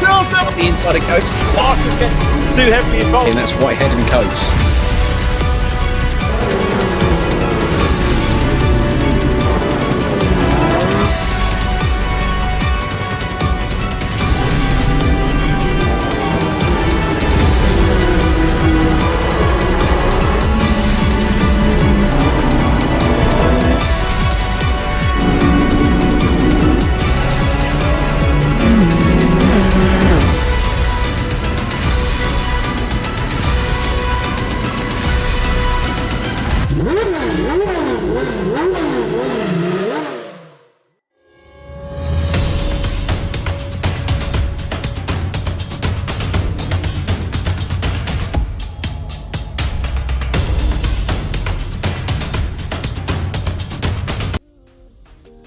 Up the inside of Coates. Parker gets too heavily involved. And that's Whitehead and Coates.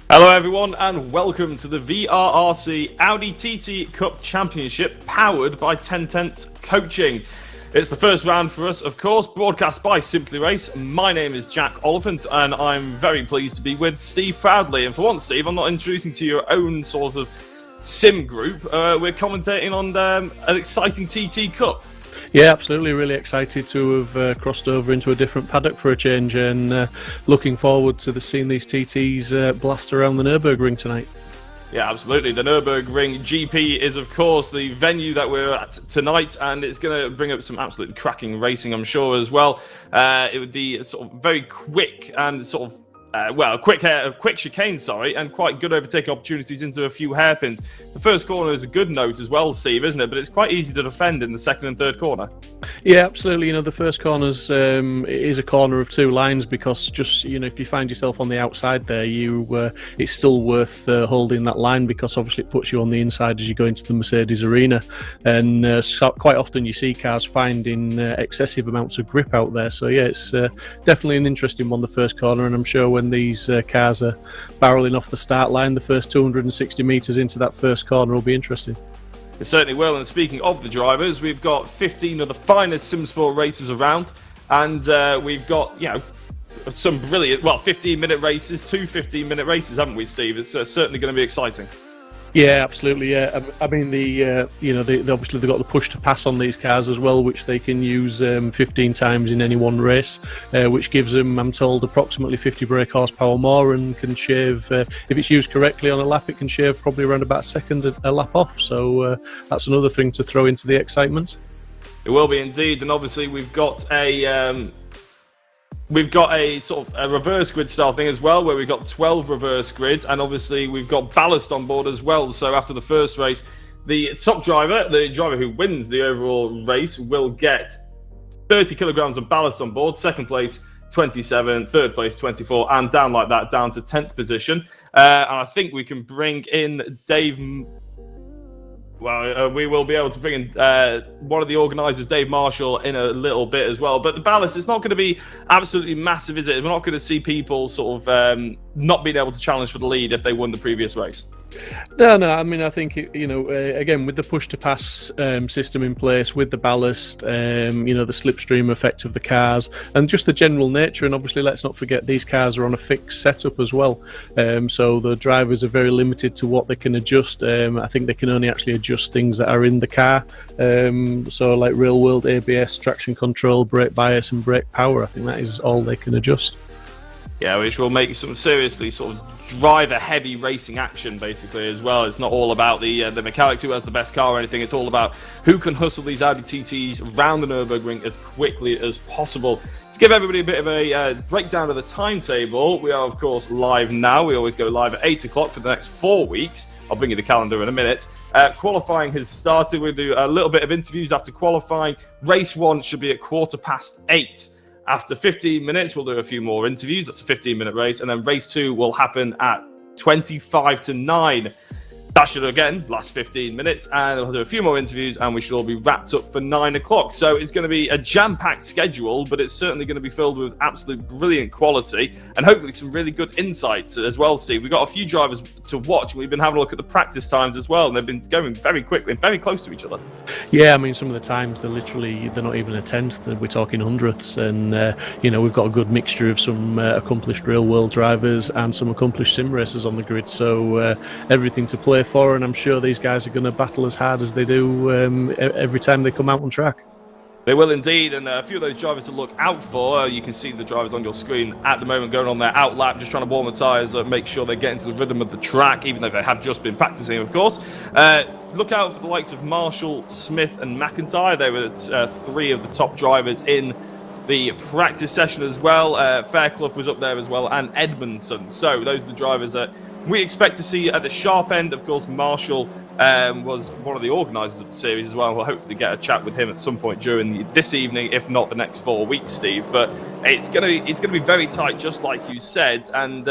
Hello everyone and welcome to the VRRC Audi TT Cup Championship powered by 10 Tenths Coaching. It's the first round for us, of course, broadcast by Simply Race. My name is Jack Oliphant and I'm very pleased to be with Steve Proudley. And for once, Steve, I'm not introducing to your own sort of sim group. We're commentating on an exciting TT Cup. Yeah, absolutely. Really excited to have crossed over into a different paddock for a change, and looking forward to seeing these TTs blast around the Nurburgring tonight. Yeah, absolutely. The Nurburgring GP is, of course, the venue that we're at tonight, and it's going to bring up some absolutely cracking racing, I'm sure, as well. It would be sort of very quick and sort of quick chicane, and quite good overtaking opportunities into a few hairpins. The first corner is a good note as well, Steve, isn't it? But it's quite easy to defend in the second and third corner. Yeah, absolutely. You know, the first corner's is a corner of two lines because just, you know, if you find yourself on the outside there, it's still worth holding that line because obviously it puts you on the inside as you go into the Mercedes arena. And quite often you see cars finding excessive amounts of grip out there. So yeah, it's definitely an interesting one, the first corner, and I'm sure when these cars are barreling off the start line, the first 260 metres into that first corner will be interesting. It certainly will. And speaking of the drivers, we've got 15 of the finest SimSport racers around, and we've got, you know, some brilliant, 15-minute races, two 15-minute races, haven't we, Steve? It's certainly going to be exciting. Yeah, absolutely. Yeah, I mean they obviously they've got the push to pass on these cars as well, which they can use 15 times in any one race, which gives them, I'm told, approximately 50 brake horsepower more, and can shave, if it's used correctly on a lap, it can shave probably around about a second a lap off. So that's another thing to throw into the excitement. It will be indeed, and obviously we've got a sort of a reverse grid style thing as well, where we've got 12 reverse grids, and obviously we've got ballast on board as well. So after the first race, the top driver, the driver who wins the overall race, will get 30 kilograms of ballast on board. Second place, 27, third place, 24, and down like that, down to 10th position. And I think we can bring in Dave. Well, we will be able to bring in one of the organisers, Dave Marshall, in a little bit as well. But the ballast, it's not going to be absolutely massive, is it? We're not going to see people sort of not being able to challenge for the lead if they won the previous race. No. I mean, I think again, with the push to pass system in place, with the ballast, the slipstream effect of the cars, and just the general nature. And obviously, let's not forget these cars are on a fixed setup as well. So the drivers are very limited to what they can adjust. I think they can only actually adjust things that are in the car. So like real world ABS, traction control, brake bias, and brake power. I think that is all they can adjust. Yeah, which will make some seriously sort of driver-heavy racing action, basically, as well. It's not all about the mechanics, who has the best car or anything. It's all about who can hustle these Audi TTs around the Nürburgring as quickly as possible. To give everybody a bit of a breakdown of the timetable, we are, of course, live now. We always go live at 8 o'clock for the next 4 weeks. I'll bring you the calendar in a minute. Qualifying has started. We'll do a little bit of interviews after qualifying. Race 1 should be at 8:15. After 15 minutes, we'll do a few more interviews. That's a 15-minute race. And then race 2 will happen at 9:25. That should, again, last 15 minutes. And we'll do a few more interviews, and we should all be wrapped up for 9 o'clock. So it's going to be a jam-packed schedule, but it's certainly going to be filled with absolute brilliant quality and hopefully some really good insights as well, Steve. We've got a few drivers to watch, and we've been having a look at the practice times as well, and they've been going very quickly and very close to each other. Yeah, I mean, some of the times they're not even a tenth. We're talking hundredths, and we've got a good mixture of some accomplished real-world drivers and some accomplished sim racers on the grid. So everything to play for, and I'm sure these guys are going to battle as hard as they do every time they come out on track. They will indeed, and a few of those drivers to look out for. You can see the drivers on your screen at the moment going on their out lap, just trying to warm the tyres, make sure they get into the rhythm of the track, even though they have just been practicing, of course. Look out for the likes of Marshall, Smith and McIntyre. They were 3 of the top drivers in the practice session as well. Fairclough was up there as well, and Edmondson. So those are the drivers that we expect to see at the sharp end. Of course, Marshall was one of the organisers of the series as well. We'll hopefully get a chat with him at some point during this evening, if not the next 4 weeks, Steve. But it's gonna be very tight, just like you said. And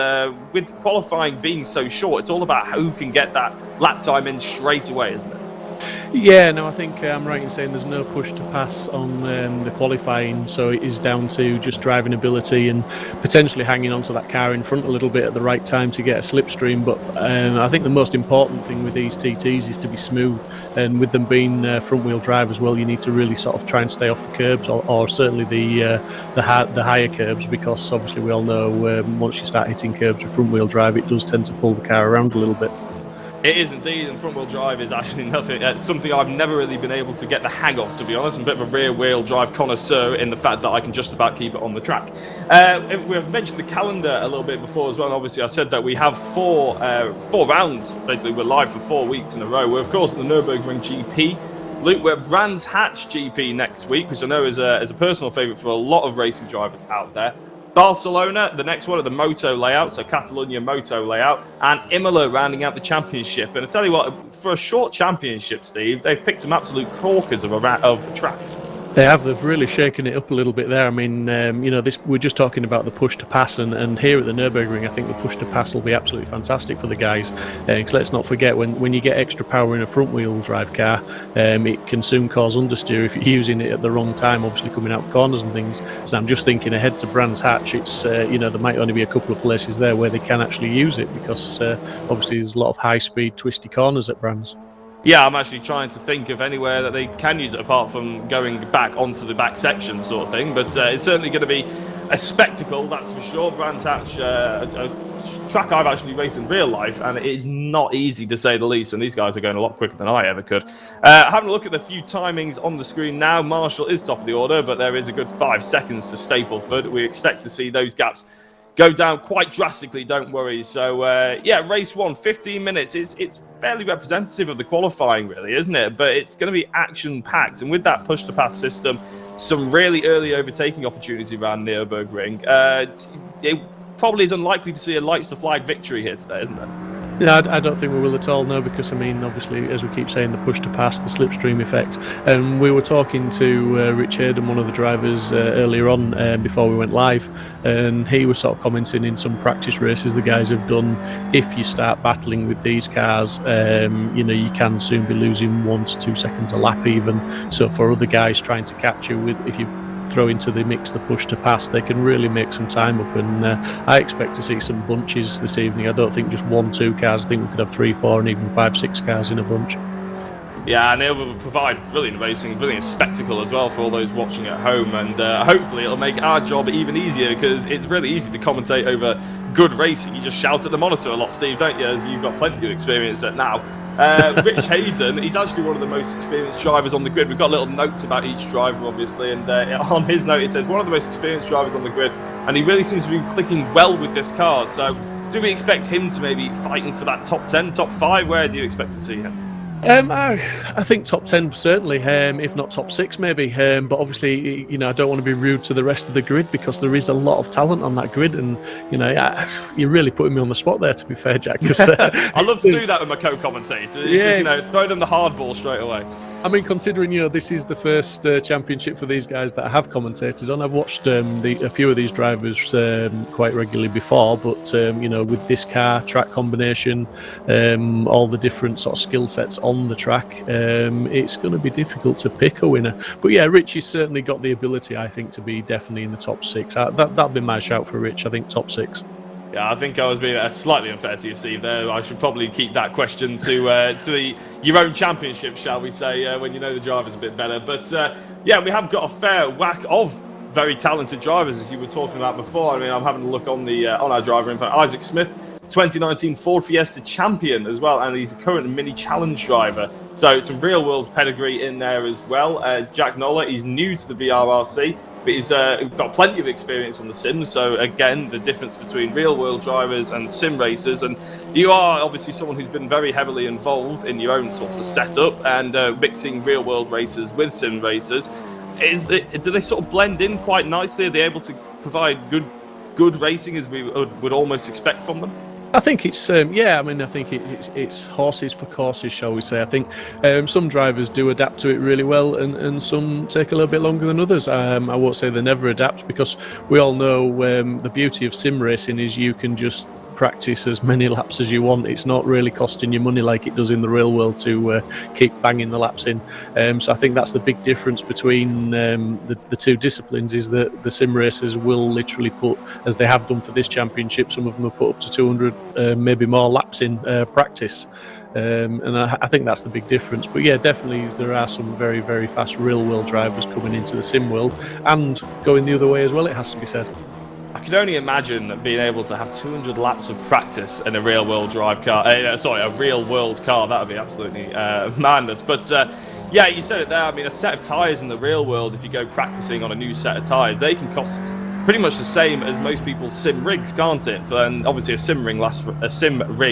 with qualifying being so short, it's all about who can get that lap time in straight away, isn't it? Yeah, no, I think I'm right in saying there's no push to pass on the qualifying, so it is down to just driving ability and potentially hanging onto that car in front a little bit at the right time to get a slipstream. But I think the most important thing with these TTs is to be smooth, and with them being front-wheel drive as well, you need to really sort of try and stay off the curbs, or certainly the higher curbs, because obviously we all know once you start hitting curbs with front-wheel drive, it does tend to pull the car around a little bit. It is indeed, and front-wheel drive is actually something I've never really been able to get the hang of, to be honest. I'm a bit of a rear-wheel drive connoisseur in the fact that I can just about keep it on the track. We've mentioned the calendar a little bit before as well, and obviously I said that we have four rounds. Basically, we're live for 4 weeks in a row. We're, of course, at the Nurburgring GP. Luke, we're at Brands Hatch GP next week, which I know is a personal favourite for a lot of racing drivers out there. Barcelona, the next one of the Moto layout, so Catalonia Moto layout, and Imola rounding out the championship. And I tell you what, for a short championship, Steve, they've picked some absolute corkers of tracks. They've really shaken it up a little bit there. I mean, we're just talking about the push to pass, and here at the Nurburgring, I think the push to pass will be absolutely fantastic for the guys. Because let's not forget, when you get extra power in a front wheel drive car, it can soon cause understeer if you're using it at the wrong time, obviously coming out of corners and things. So I'm just thinking ahead to Brands Hatch. It's there might only be a couple of places there where they can actually use it, because obviously there's a lot of high speed twisty corners at Brands. Yeah, I'm actually trying to think of anywhere that they can use it apart from going back onto the back section sort of thing. But it's certainly going to be a spectacle, that's for sure. Brands Hatch, a track I've actually raced in real life, and it is not easy to say the least. And these guys are going a lot quicker than I ever could. Having a look at the few timings on the screen now, Marshall is top of the order, but there is a good 5 seconds to Stapleford. We expect to see those gaps go down quite drastically, don't worry. So, race 1, 15 minutes. It's fairly representative of the qualifying, really, isn't it? But it's going to be action-packed. And with that push-to-pass system, some really early overtaking opportunity around Nurburgring. It probably is unlikely to see a lights-to-flag victory here today, isn't it? Yeah, I don't think we will at all, no, because, I mean, obviously, as we keep saying, the push to pass, the slipstream effect. And we were talking to Rich Hayden, one of the drivers, earlier on before we went live, and he was sort of commenting in some practice races the guys have done. If you start battling with these cars, you can soon be losing 1 to 2 seconds a lap even. So for other guys trying to catch you, if you throw into the mix the push to pass, they can really make some time up, and I expect to see some bunches this evening. I don't think just 1, 2 cars. I think we could have 3, 4 and even 5, 6 cars in a bunch. Yeah, and it will provide brilliant racing, brilliant spectacle as well for all those watching at home, and hopefully it'll make our job even easier, because it's really easy to commentate over good racing. You just shout at the monitor a lot, Steve, don't you, as you've got plenty of experience at now. Rich Hayden, he's actually one of the most experienced drivers on the grid. We've got little notes about each driver, obviously, and on his note it says one of the most experienced drivers on the grid, and he really seems to be clicking well with this car. So do we expect him to maybe fighting for that top 10, top 5? Where do you expect to see him? I think top 10 certainly, if not top 6 maybe. But obviously, I don't want to be rude to the rest of the grid, because there is a lot of talent on that grid, and you're really putting me on the spot there, to be fair, Jack. I love to do that with my co-commentators. Throw them the hard ball straight away. I mean, considering this is the first championship for these guys that I have commentated on. I've watched a few of these drivers quite regularly before, but with this car, track combination, all the different sort of skill sets on the track, it's going to be difficult to pick a winner. But yeah, Richie's certainly got the ability, I think, to be definitely in the top 6. That'd be my shout for Rich. I think top 6. Yeah, I think I was being slightly unfair to you, Steve, there. I should probably keep that question to your own championship, shall we say, when you know the drivers a bit better. But we have got a fair whack of very talented drivers, as you were talking about before. I mean, I'm having a look on the on our driver info. Isaac Smith, 2019 Ford Fiesta champion as well, and he's a current mini challenge driver. So some real world pedigree in there as well. Jack Noller, he's new to the VRRC, but he's got plenty of experience on the sims. So again, the difference between real world drivers and sim racers, and you are obviously someone who's been very heavily involved in your own sorts of setup and mixing real world racers with sim racers. Do they sort of blend in quite nicely? Are they able to provide good racing as we would almost expect from them? I think it's yeah. I mean, I think it's horses for courses, shall we say? I think some drivers do adapt to it really well, and some take a little bit longer than others. I won't say they never adapt, because we all know the beauty of sim racing is you can just practice as many laps as you want. It's not really costing you money like it does in the real world to keep banging the laps in. So I think that's the big difference between the two disciplines, is that the sim racers will literally put, as they have done for this championship, some of them have put up to 200 maybe more laps in practice. And I think that's the big difference. But yeah, definitely there are some very, very fast real world drivers coming into the sim world, and going the other way as well, it has to be said. I can only imagine being able to have 200 laps of practice in a real world drive car. A real world car. That would be absolutely madness. But yeah, you said it there. I mean, a set of tyres in the real world, if you go practicing on a new set of tyres, they can cost pretty much the same as most people's sim rigs, can't it? And obviously, a sim rig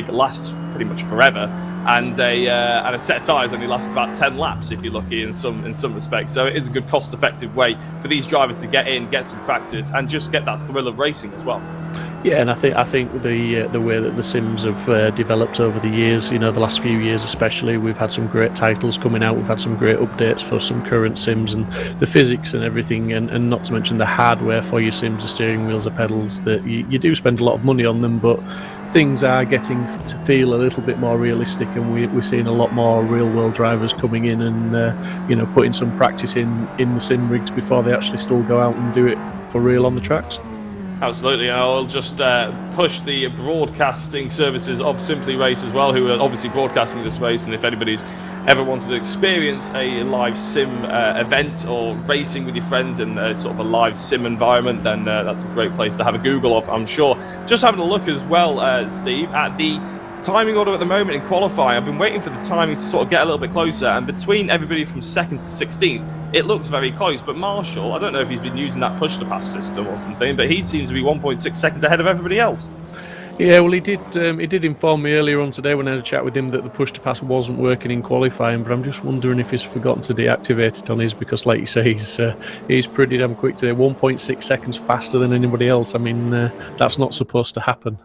lasts pretty much forever, and a set of tyres only lasts about 10 laps if you're lucky in some respects. So it is a good cost-effective way for these drivers to get in, get some practice, and just get that thrill of racing as well. Yeah, and I think the way that the sims have developed over the years, the last few years especially, we've had some great titles coming out. We've had some great updates for some current sims, and the physics and everything, and not to mention the hardware for your sims, the steering wheels, the pedals. That you do spend a lot of money on them, but things are getting to feel a little bit more realistic, and we're seeing a lot more real world drivers coming in and putting some practice in the sim rigs before they actually still go out and do it for real on the tracks. Absolutely, and I'll just push the broadcasting services of Simply Race as well, who are obviously broadcasting this race, and if anybody's ever wanted to experience a live sim event or racing with your friends in sort of a live sim environment, then that's a great place to have a Google of, I'm sure. Just having a look as well, Steve, at the timing order at the moment in qualifying. I've been waiting for the timings to sort of get a little bit closer, and between everybody from 2nd to 16th, it looks very close. But Marshall, I don't know if he's been using that push-to-pass system or something, but he seems to be 1.6 seconds ahead of everybody else. Yeah, well, he did inform me earlier on today when I had a chat with him that the push-to-pass wasn't working in qualifying, but I'm just wondering if he's forgotten to deactivate it on his, because like you say, he's pretty damn quick today, 1.6 seconds faster than anybody else. I mean, that's not supposed to happen.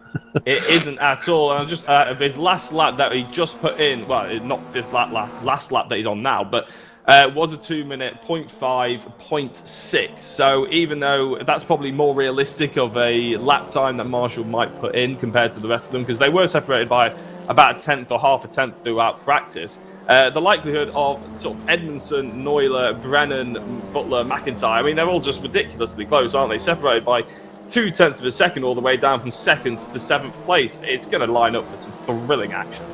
It isn't at all. And just his last lap that he just put in, well, not this last lap that he's on now, but was a 2 minute 0.5.6. So even though that's probably more realistic of a lap time that Marshall might put in compared to the rest of them, because they were separated by about a tenth or half a tenth throughout practice, the likelihood of sort of Edmondson, Neuler, Brennan, Butler, McIntyre, I mean, they're all just ridiculously close, aren't they? Separated by 0.2 of a second all the way down from 2nd to 7th place. It's going to line up for some thrilling action.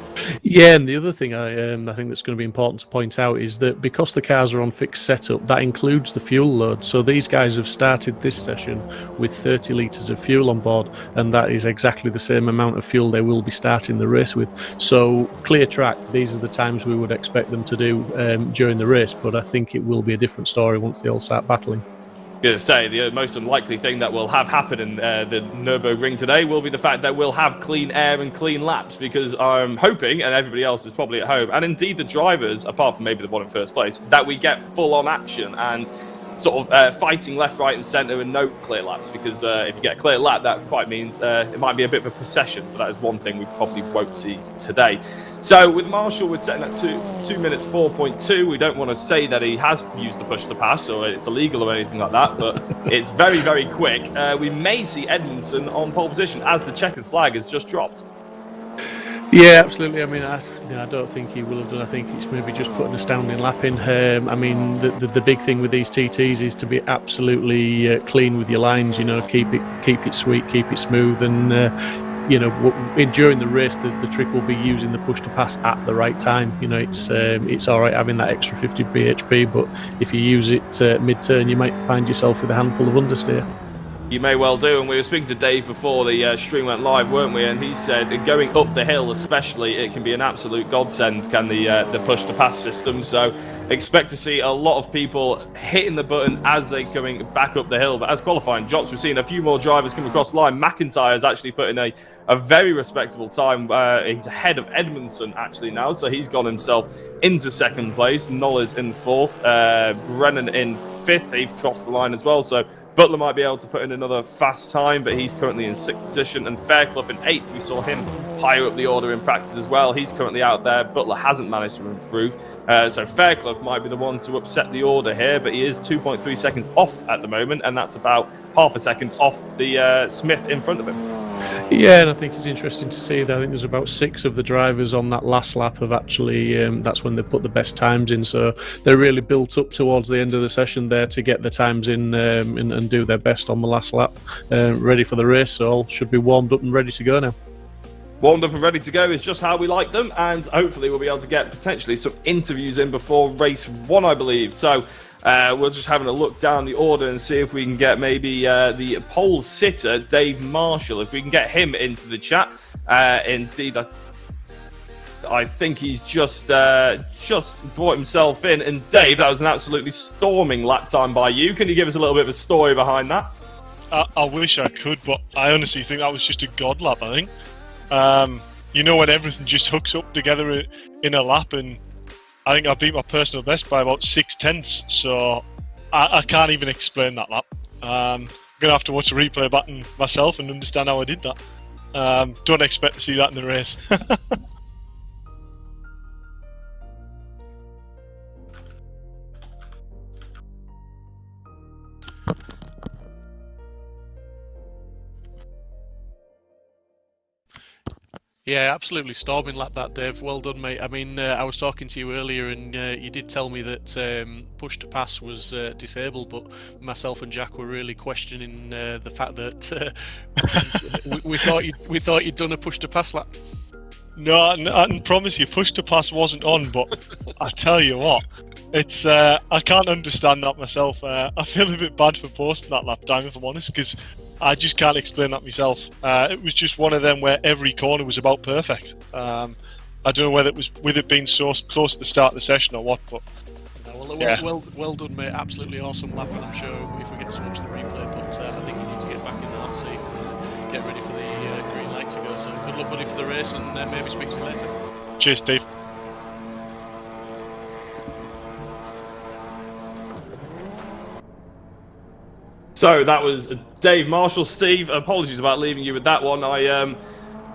Yeah, and the other thing I think that's going to be important to point out is that because the cars are on fixed setup, that includes the fuel load. So these guys have started this session with 30 litres of fuel on board, and that is exactly the same amount of fuel they will be starting the race with. So clear track, these are the times we would expect them to do during the race, but I think it will be a different story once they all start battling. Going to say the most unlikely thing that will have happen in the Nurburgring today will be the fact that we'll have clean air and clean laps, because I'm hoping, and everybody else is probably at home, and indeed the drivers, apart from maybe the one in first place, that we get full-on action and sort of fighting left, right and centre and no clear laps, because if you get a clear lap, that quite means it might be a bit of a procession, but that is one thing we probably won't see today. So with Marshall, we're setting that to 2 minutes 4.2. We don't want to say that he has used the push to pass or it's illegal or anything like that, but it's very, very quick. We may see Edmondson on pole position as the checkered flag has just dropped. Yeah, absolutely. I mean, I don't think he will have done. I think it's maybe just put an astounding lap in. I mean, the big thing with these TTs is to be absolutely clean with your lines. You know, keep it sweet, keep it smooth, and during the race, the trick will be using the push to pass at the right time. It's all right having that extra 50 bhp, but if you use it mid-turn, you might find yourself with a handful of understeer. You may well do, and we were speaking to Dave before the stream went live, weren't we? And he said going up the hill especially, it can be an absolute godsend, can the push-to-pass system. So expect to see a lot of people hitting the button as they're coming back up the hill. But as qualifying drops, we've seen a few more drivers come across the line. McIntyre has actually put in a very respectable time. He's ahead of Edmondson actually now, so he's got himself into second place. Knowles in fourth, Brennan in fifth. They've crossed the line as well, so Butler might be able to put in another fast time, but he's currently in sixth position. And Fairclough in eighth. We saw him higher up the order in practice as well. He's currently out there. Butler hasn't managed to improve. So Fairclough might be the one to upset the order here, but he is 2.3 seconds off at the moment, and that's about half a second off the Smith in front of him. Yeah, and I think it's interesting to see that I think there's about 6 of the drivers on that last lap have actually, that's when they put the best times in. So they're really built up towards the end of the session there to get the times in and do their best on the last lap, ready for the race. So all should be warmed up and ready to go now. Warmed up and ready to go is just how we like them, and hopefully we'll be able to get potentially some interviews in before race 1, I believe. So we're just having a look down the order and see if we can get maybe the pole sitter, Dave Marshall, if we can get him into the chat. Indeed, I think he's just brought himself in. And Dave, that was an absolutely storming lap time by you. Can you give us a little bit of a story behind that? I wish I could, but I honestly think that was just a god lap, I think. When everything just hooks up together in a lap, and I think I beat my personal best by about 6/10, so I can't even explain that lap. I'm going to have to watch a replay back myself and understand how I did that. Don't expect to see that in the race. Yeah, absolutely storming lap that, Dave. Well done, mate. I mean, I was talking to you earlier, and you did tell me that push to pass was disabled, but myself and Jack were really questioning the fact that we thought you'd done a push to pass lap. No, I can promise you, push to pass wasn't on. But I tell you what, it's I can't understand that myself. I feel a bit bad for posting that lap time, if I'm honest, because I just can't explain that myself. It was just one of them where every corner was about perfect. I don't know whether it was with it being so close to the start of the session or what, but well done, mate. Absolutely awesome lap, and I'm sure if we get to watch the replay, but I think you need to get back in the hot seat and get ready for the green light to go. So good luck, buddy, for the race, and maybe speak to you later. Cheers, Steve. So that was Dave Marshall. Steve, apologies about leaving you with that one. I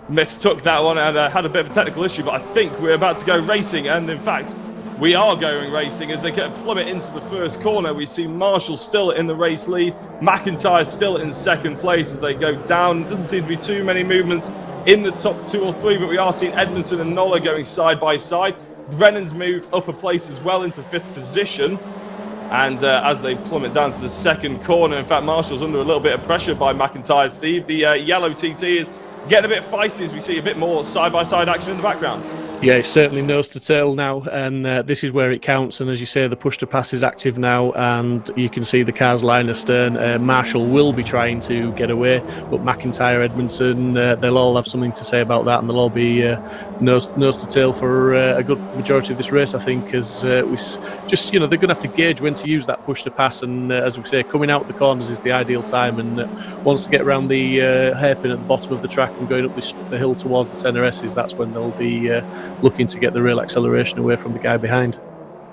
mistook that one and had a bit of a technical issue, but I think we're about to go racing, and in fact, we are going racing as they get a plummet into the first corner. We see Marshall still in the race lead, McIntyre still in second place as they go down. Doesn't seem to be too many movements in the top 2 or 3, but we are seeing Edmondson and Nola going side by side. Brennan's moved up a place as well into 5th position. And as they plummet down to the second corner, in fact, Marshall's under a little bit of pressure by McIntyre, Steve. The yellow TT is getting a bit feisty as we see a bit more side-by-side action in the background. Yeah, it's certainly nose to tail now, and this is where it counts. And as you say, the push to pass is active now, and you can see the cars line astern. Marshall will be trying to get away, but McIntyre, Edmondson, they'll all have something to say about that, and they'll all be nose to tail for a good majority of this race, I think. As we just, they're going to have to gauge when to use that push to pass, and as we say, coming out the corners is the ideal time. And once they get around the hairpin at the bottom of the track and going up the hill towards the centre S's, that's when they'll be looking to get the real acceleration away from the guy behind.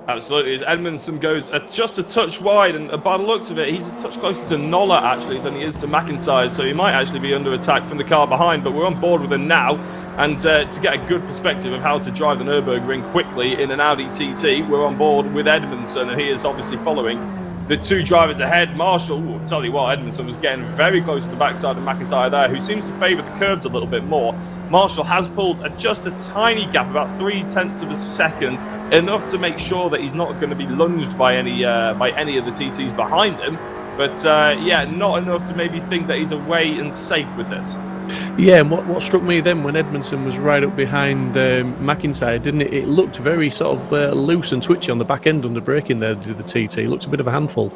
Absolutely, as Edmondson goes just a touch wide, and by the looks of it, he's a touch closer to Nola actually than he is to McIntyre, so he might actually be under attack from the car behind, but we're on board with him now, and to get a good perspective of how to drive the Nurburgring quickly in an Audi TT, we're on board with Edmondson, and he is obviously following the 2 drivers ahead. Marshall, I'll tell you what, Edmondson was getting very close to the backside of McIntyre there, who seems to favour the curbs a little bit more. Marshall has pulled just a tiny gap, about 0.3 of a second, enough to make sure that he's not going to be lunged by any of the TTs behind him. But not enough to maybe think that he's away and safe with this. Yeah, and what struck me then when Edmondson was right up behind McIntyre, didn't it? It looked very sort of loose and twitchy on the back end under braking there, did the TT. It looked a bit of a handful.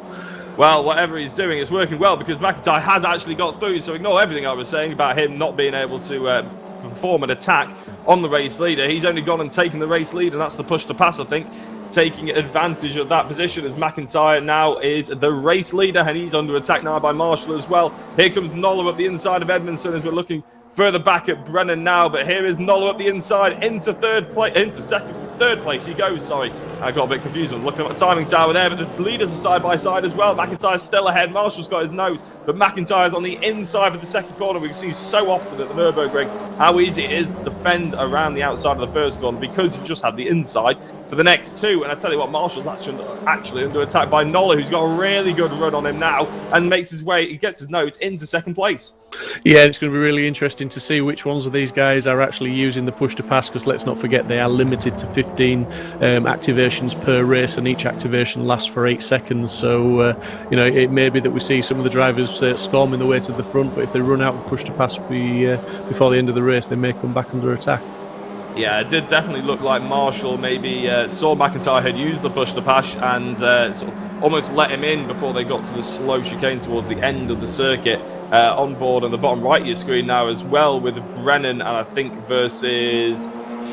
Well, whatever he's doing, it's working well because McIntyre has actually got through. So ignore everything I was saying about him not being able to perform an attack on the race leader. He's only gone and taken the race lead, and that's the push to pass, I think, taking advantage of that position as McIntyre now is the race leader, and he's under attack now by Marshall as well. Here comes Noller up the inside of Edmondson as we're looking further back at Brennan now, but here is Noller up the inside into third place he goes, sorry. I got a bit confused. I'm looking at the timing tower there, but the leaders are side by side as well. McIntyre's still ahead. Marshall's got his nose, but McIntyre's on the inside for the second corner. We've seen so often at the Nurburgring how easy it is to defend around the outside of the first corner because you just have the inside for the next two. And I tell you what, Marshall's actually under attack by Noller, who's got a really good run on him now and makes his way, he gets his nose into second place. Yeah, it's going to be really interesting to see which ones of these guys are actually using the push to pass, because let's not forget they are limited to 15 activations per race, and each activation lasts for 8 seconds. So it may be that we see some of the drivers storming the way to the front, but if they run out of push to pass before the end of the race, they may come back under attack. Yeah, it did definitely look like Marshall maybe saw McIntyre had used the push to pass and sort of almost let him in before they got to the slow chicane towards the end of the circuit. On board on the bottom right of your screen now as well with Brennan and I think versus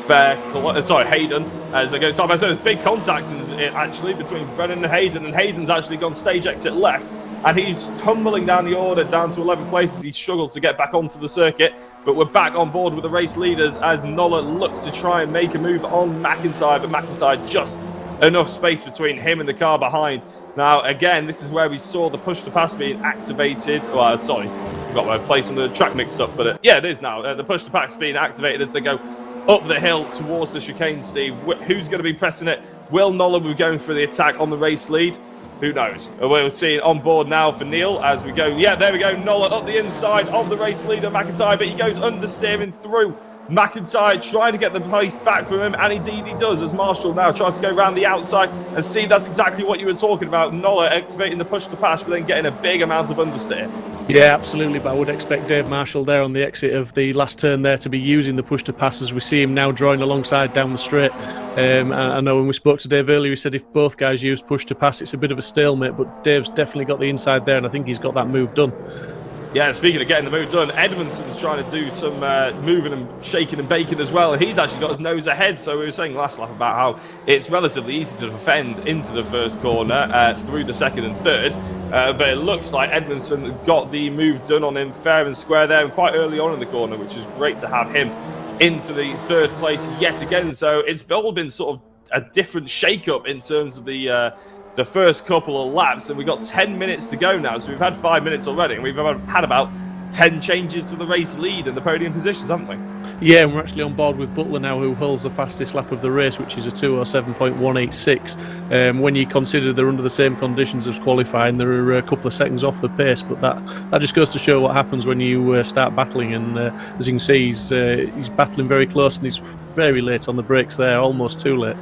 Hayden. As I go side by side, there's big contact actually between Brennan and Hayden's actually gone stage exit left, and he's tumbling down the order down to 11th place as he struggles to get back onto the circuit. But we're back on board with the race leaders as Noller looks to try and make a move on McIntyre, but McIntyre just enough space between him and the car behind. Now, again, this is where we saw the push to pass being activated. Well, sorry, got my place on the track mixed up, but yeah, it is now. The push to pass being activated as they go up the hill towards the chicane, Steve. Who's going to be pressing it? Will Noller be going for the attack on the race lead? Who knows? We'll see it on board now for Neil as we go. Yeah, there we go. Noller up the inside of the race leader, McIntyre, but he goes understeering through McIntyre, trying to get the pace back from him, and indeed he does as Marshall now tries to go around the outside. And Steve, that's exactly what you were talking about. Noller activating the push to pass, but then getting a big amount of understeer. Yeah, absolutely, but I would expect Dave Marshall there on the exit of the last turn there to be using the push to pass as we see him now drawing alongside down the straight. I know when we spoke to Dave earlier, he said if both guys use push to pass, it's a bit of a stalemate, but Dave's definitely got the inside there, and I think he's got that move done. Yeah, speaking of getting the move done, Edmondson's trying to do some moving and shaking and baking as well, and he's actually got his nose ahead. So we were saying last lap about how it's relatively easy to defend into the first corner through the second and third, but it looks like Edmondson got the move done on him fair and square there and quite early on in the corner, which is great to have him into the third place yet again. So it's all been sort of a different shake-up in terms of the first couple of laps, and we've got 10 minutes to go now. So we've had 5 minutes already, and we've had about 10 changes to the race lead and the podium positions, haven't we? Yeah, and we're actually on board with Butler now, who holds the fastest lap of the race, which is a 2:07.186. When you consider they're under the same conditions as qualifying, they're a couple of seconds off the pace, but that just goes to show what happens when you start battling. And as you can see, he's battling very close, and he's very late on the brakes there, almost too late.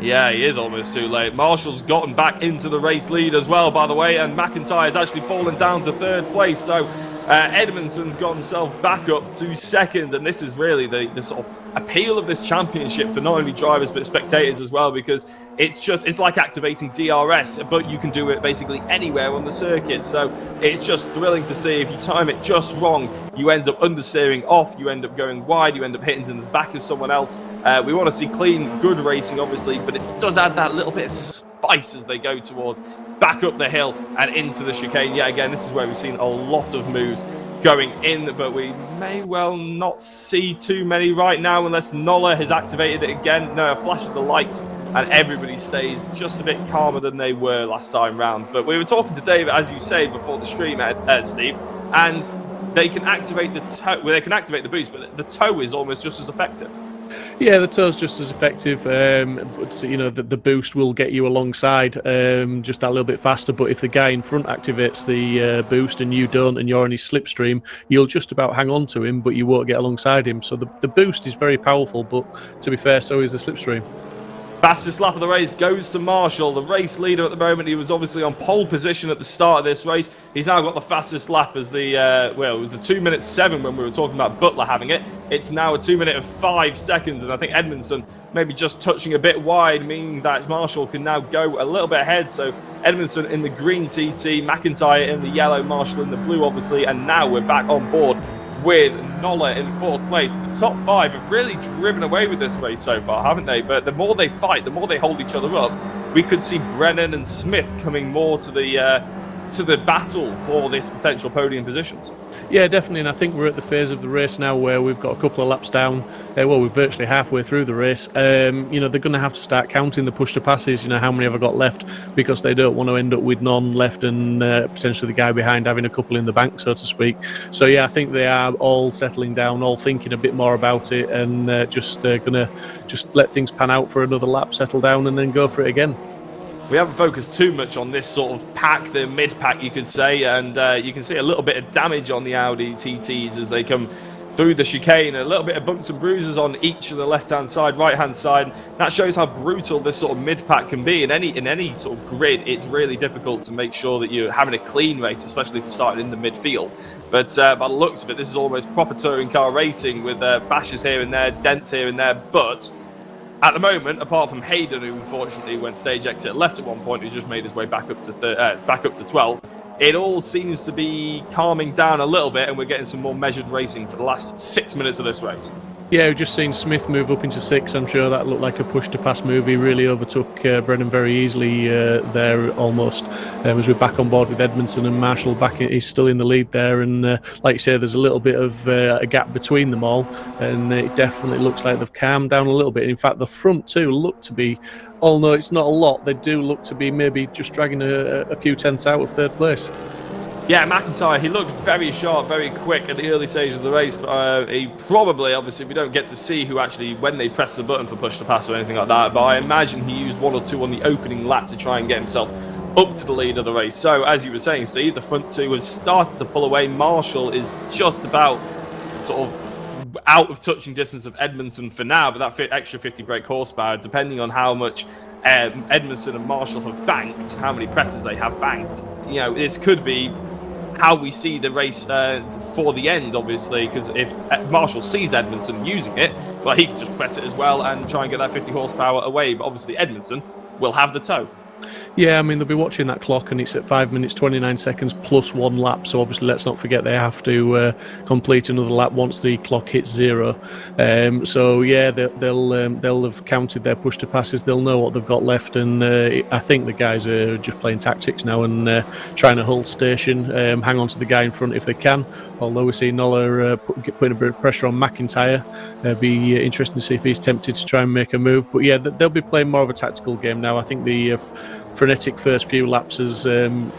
Yeah, he is almost too late. Marshall's gotten back into the race lead as well, by the way, and McIntyre's actually fallen down to third place. So Edmondson's got himself back up to second, and this is really the sort of appeal of this championship for not only drivers but spectators as well, because it's like activating DRS, but you can do it basically anywhere on the circuit. So it's just thrilling to see. If you time it just wrong, you end up understeering off, you end up going wide, you end up hitting to the back of someone else. We want to see clean, good racing, obviously, but it does add that little bit of spice as they go towards back up the hill and into the chicane. Yeah, again, this is where we've seen a lot of moves going in, but we may well not see too many right now unless Noller has activated it again. No, a flash of the lights and everybody stays just a bit calmer than they were last time round. But we were talking to David, as you say, before the stream, Steve, and they can activate the toe. Well, they can activate the boost, but the toe is almost just as effective. Yeah, the toe's just as effective, but the boost will get you alongside just that little bit faster. But if the guy in front activates the boost and you don't, and you're on his slipstream, you'll just about hang on to him, but you won't get alongside him. So the boost is very powerful, but to be fair, so is the slipstream. Fastest lap of the race goes to Marshall, the race leader at the moment. He was obviously on pole position at the start of this race. He's now got the fastest lap as the, well, it was a 2:07 when we were talking about Butler having it. It's now a 2:05, and I think Edmondson maybe just touching a bit wide, meaning that Marshall can now go a little bit ahead. So Edmondson in the green TT, McIntyre in the yellow, Marshall in the blue, obviously, and now we're back on board with Noller in 4th place. The top 5 have really driven away with this race so far, haven't they? But the more they fight, the more they hold each other up. We could see Brennan and Smith coming more to the battle for this potential podium positions. Yeah, definitely, and I think we're at the phase of the race now where we've got a couple of laps down. Well, we're virtually halfway through the race. They're going to have to start counting the push to passes. How many have I got left? Because they don't want to end up with none left and potentially the guy behind having a couple in the bank, so to speak. So yeah, I think they are all settling down, all thinking a bit more about it, and just going to just let things pan out for another lap, settle down, and then go for it again. We haven't focused too much on this sort of pack, the mid-pack you could say, and you can see a little bit of damage on the Audi TTs as they come through the chicane, a little bit of bumps and bruises on each of the left-hand side, right-hand side. That shows how brutal this sort of mid-pack can be. In any sort of grid, it's really difficult to make sure that you're having a clean race, especially if you're starting in the midfield. But by the looks of it, this is almost proper touring car racing with bashes here and there, dents here and there, but at the moment, apart from Hayden, who unfortunately went stage exit left at one point, who just made his way back up to 12th, it all seems to be calming down a little bit, and we're getting some more measured racing for the last 6 minutes of this race. Yeah, we've just seen Smith move up into 6th. I'm sure that looked like a push-to-pass move. He really overtook Brennan very easily there, almost. As we're back on board with Edmondson and Marshall back, he's still in the lead there. And like you say, there's a little bit of a gap between them all. And it definitely looks like they've calmed down a little bit. In fact, the front two look to be, although it's not a lot, they do look to be maybe just dragging a few tenths out of 3rd place. Yeah, McIntyre, he looked very sharp, very quick at the early stages of the race, but he probably, obviously, we don't get to see who actually, when they press the button for push to pass or anything like that, but I imagine he used 1 or 2 on the opening lap to try and get himself up to the lead of the race. So, as you were saying, Steve, the front two have started to pull away. Marshall is just about sort of out of touching distance of Edmondson for now, but that extra 50 brake horsepower, depending on how much Edmondson and Marshall have banked, how many presses they have banked, this could be how we see the race for the end, obviously, because if Marshall sees Edmondson using it, well, he can just press it as well and try and get that 50 horsepower away, but obviously Edmondson will have the tow. Yeah, I mean, they'll be watching that clock, and it's at 5 minutes 29 seconds plus 1 lap. So obviously, let's not forget they have to complete another lap once the clock hits 0. So yeah, they'll have counted their push to passes. They'll know what they've got left, and I think the guys are just playing tactics now and trying to hold station, hang on to the guy in front if they can. Although we see Noller putting a bit of pressure on McIntyre, be interesting to see if he's tempted to try and make a move. But yeah, they'll be playing more of a tactical game now. I think the frenetic first few laps has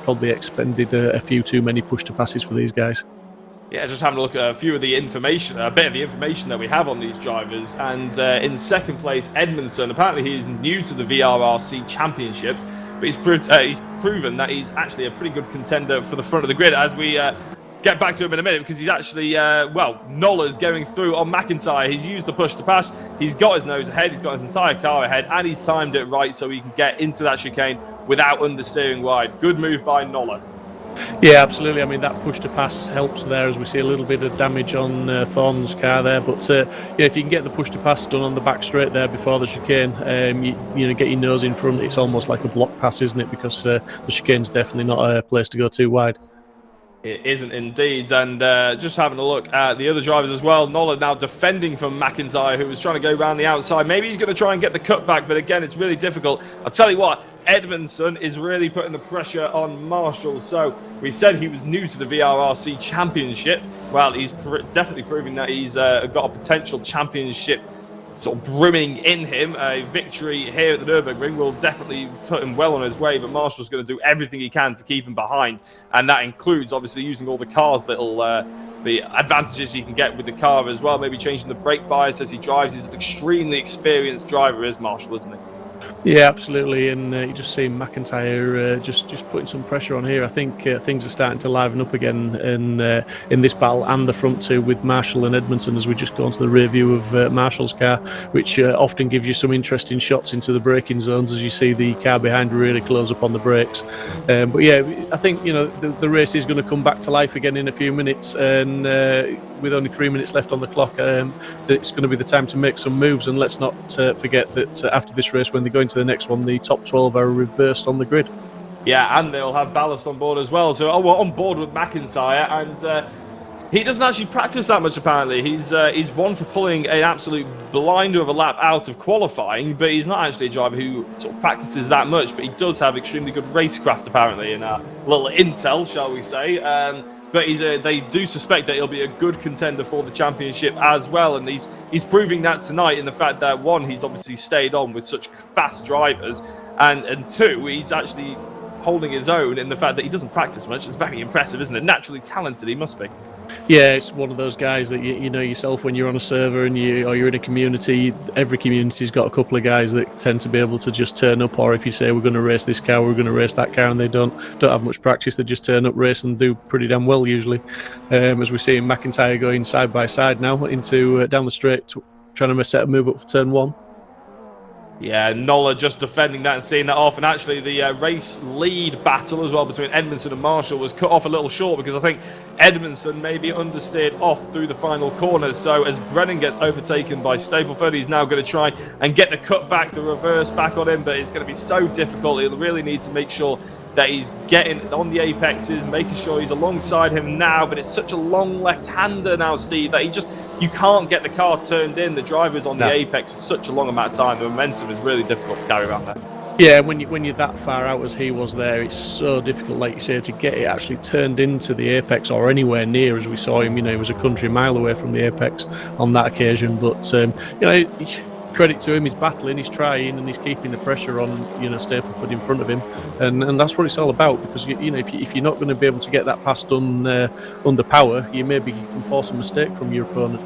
probably expended a few too many push to passes for these guys. Yeah, just having a look at a bit of the information that we have on these drivers. And in 2nd place, Edmondson. Apparently, he's new to the VRRC Championships, but he's proven that he's actually a pretty good contender for the front of the grid. As we get back to him in a minute, because he's actually, Noller's going through on McIntyre. He's used the push to pass. He's got his nose ahead. He's got his entire car ahead, and he's timed it right so he can get into that chicane without understeering wide. Good move by Noller. Yeah, absolutely. I mean, that push to pass helps there, as we see a little bit of damage on Thorne's car there. But if you can get the push to pass done on the back straight there before the chicane, you get your nose in front. It's almost like a block pass, isn't it? Because the chicane's definitely not a place to go too wide. It isn't indeed, and just having a look at the other drivers as well. Noller now defending from McIntyre, who was trying to go around the outside. Maybe he's going to try and get the cutback, but again, it's really difficult. I'll tell you what, Edmondson is really putting the pressure on Marshall. So we said he was new to the VRRC Championship. Well, he's definitely proving that he's got a potential championship sort of brimming in him. A victory here at the Nurburgring will definitely put him well on his way, but Marshall's going to do everything he can to keep him behind, and that includes obviously using all the car's little the advantages you can get with the car as well, maybe changing the brake bias as he drives. He's an extremely experienced driver, is Marshall, isn't he? Yeah, absolutely, and you just see McIntyre just putting some pressure on here. I think things are starting to liven up again in this battle, and the front two with Marshall and Edmondson as we just go onto the rear view of Marshall's car, which often gives you some interesting shots into the braking zones as you see the car behind really close up on the brakes. But yeah, I think the race is going to come back to life again in a few minutes, and with only 3 minutes left on the clock, it's going to be the time to make some moves. And let's not forget that after this race, when they go into the next one, the top 12 are reversed on the grid. Yeah, and they'll have ballast on board as well. So we're on board with McIntyre, and he doesn't actually practice that much, apparently. He's one for pulling an absolute blinder of a lap out of qualifying, but he's not actually a driver who sort of practices that much, but he does have extremely good racecraft, apparently, in a little intel, shall we say. But they do suspect that he'll be a good contender for the championship as well, and he's proving that tonight in the fact that, one, he's obviously stayed on with such fast drivers, and two, he's actually holding his own in the fact that he doesn't practice much. It's very impressive, isn't it? Naturally talented, he must be. Yeah, it's one of those guys that you know yourself when you're on a server and you're in a community. Every community's got a couple of guys that tend to be able to just turn up, or if you say we're going to race this car, we're going to race that car, and they don't have much practice, they just turn up, race, and do pretty damn well usually. As we see McIntyre going side by side now into down the straight, trying to set a move up for turn one. Yeah, Nola just defending that and seeing that off. And actually the race lead battle as well between Edmondson and Marshall was cut off a little short because I think Edmondson maybe understeered off through the final corners. So as Brennan gets overtaken by Stapleford, he's now going to try and get the cut back, the reverse back on him. But it's going to be so difficult. He'll really need to make sure that he's getting on the apexes, making sure he's alongside him now. But it's such a long left-hander now, Steve, that you can't get the car turned in. The driver's on the apex for such a long amount of time. The momentum is really difficult to carry around there. Yeah, when you're that far out as he was there, it's so difficult, like you say, to get it actually turned into the apex or anywhere near. As we saw him, he was a country mile away from the apex on that occasion. But credit to him, he's battling, he's trying, and he's keeping the pressure on Stapleford in front of him, and that's what it's all about. Because if you're not going to be able to get that pass done under power, you can force a mistake from your opponent.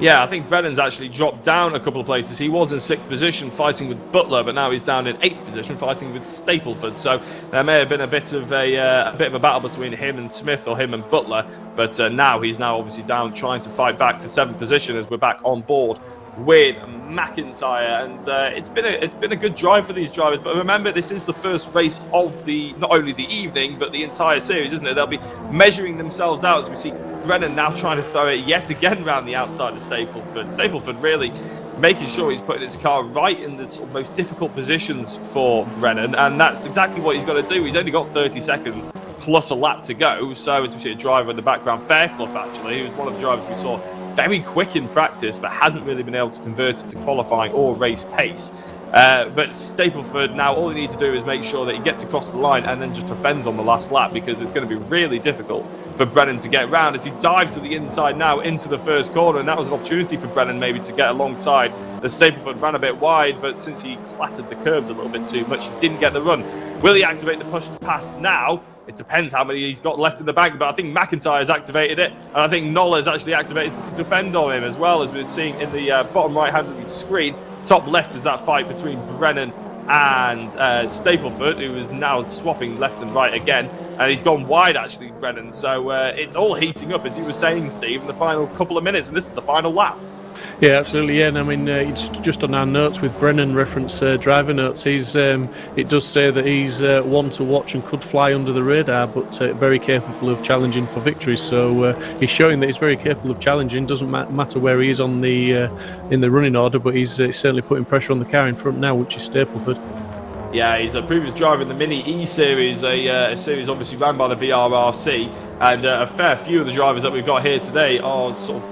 Yeah, I think Brennan's actually dropped down a couple of places. He was in 6th position fighting with Butler, but now he's down in 8th position fighting with Stapleford. So there may have been a bit of a battle between him and Smith or him and Butler, but now he's obviously down trying to fight back for 7th position as we're back on board with McIntyre, and it's been a good drive for these drivers. But remember, this is the first race of not only the evening but the entire series, isn't it? They'll be measuring themselves out as we see Brennan now trying to throw it yet again around the outside of Stapleford. Stapleford really making sure he's putting his car right in the sort of most difficult positions for Brennan, and that's exactly what he's got to do. He's only got 30 seconds plus a lap to go. So as we see a driver in the background, Fairclough actually, who's one of the drivers we saw very quick in practice but hasn't really been able to convert it to qualifying or race pace. But Stapleford now, all he needs to do is make sure that he gets across the line and then just defends on the last lap, because it's going to be really difficult for Brennan to get round as he dives to the inside now into the first corner. And that was an opportunity for Brennan maybe to get alongside as Stapleford ran a bit wide, but since he clattered the curbs a little bit too much, he didn't get the run. Will he activate the push to pass now? It depends how many he's got left in the bank, but I think McIntyre has activated it, and I think Nola has actually activated to defend on him as well, as we're seeing in the bottom right hand of the screen. Top left is that fight between Brennan and Stapleford, who is now swapping left and right again, and he's gone wide actually, Brennan. So it's all heating up, as you were saying, Steve, in the final couple of minutes, and this is the final lap. Yeah, absolutely. Yeah, and I mean, it's just on our notes with Brennan reference driver notes. It does say that he's one to watch and could fly under the radar, but very capable of challenging for victories. So he's showing that he's very capable of challenging. Doesn't matter where he is on the in the running order, but he's certainly putting pressure on the car in front now, which is Stapleford. Yeah, he's a previous driver in the Mini E Series, a series obviously ran by the VRRC, and a fair few of the drivers that we've got here today are sort of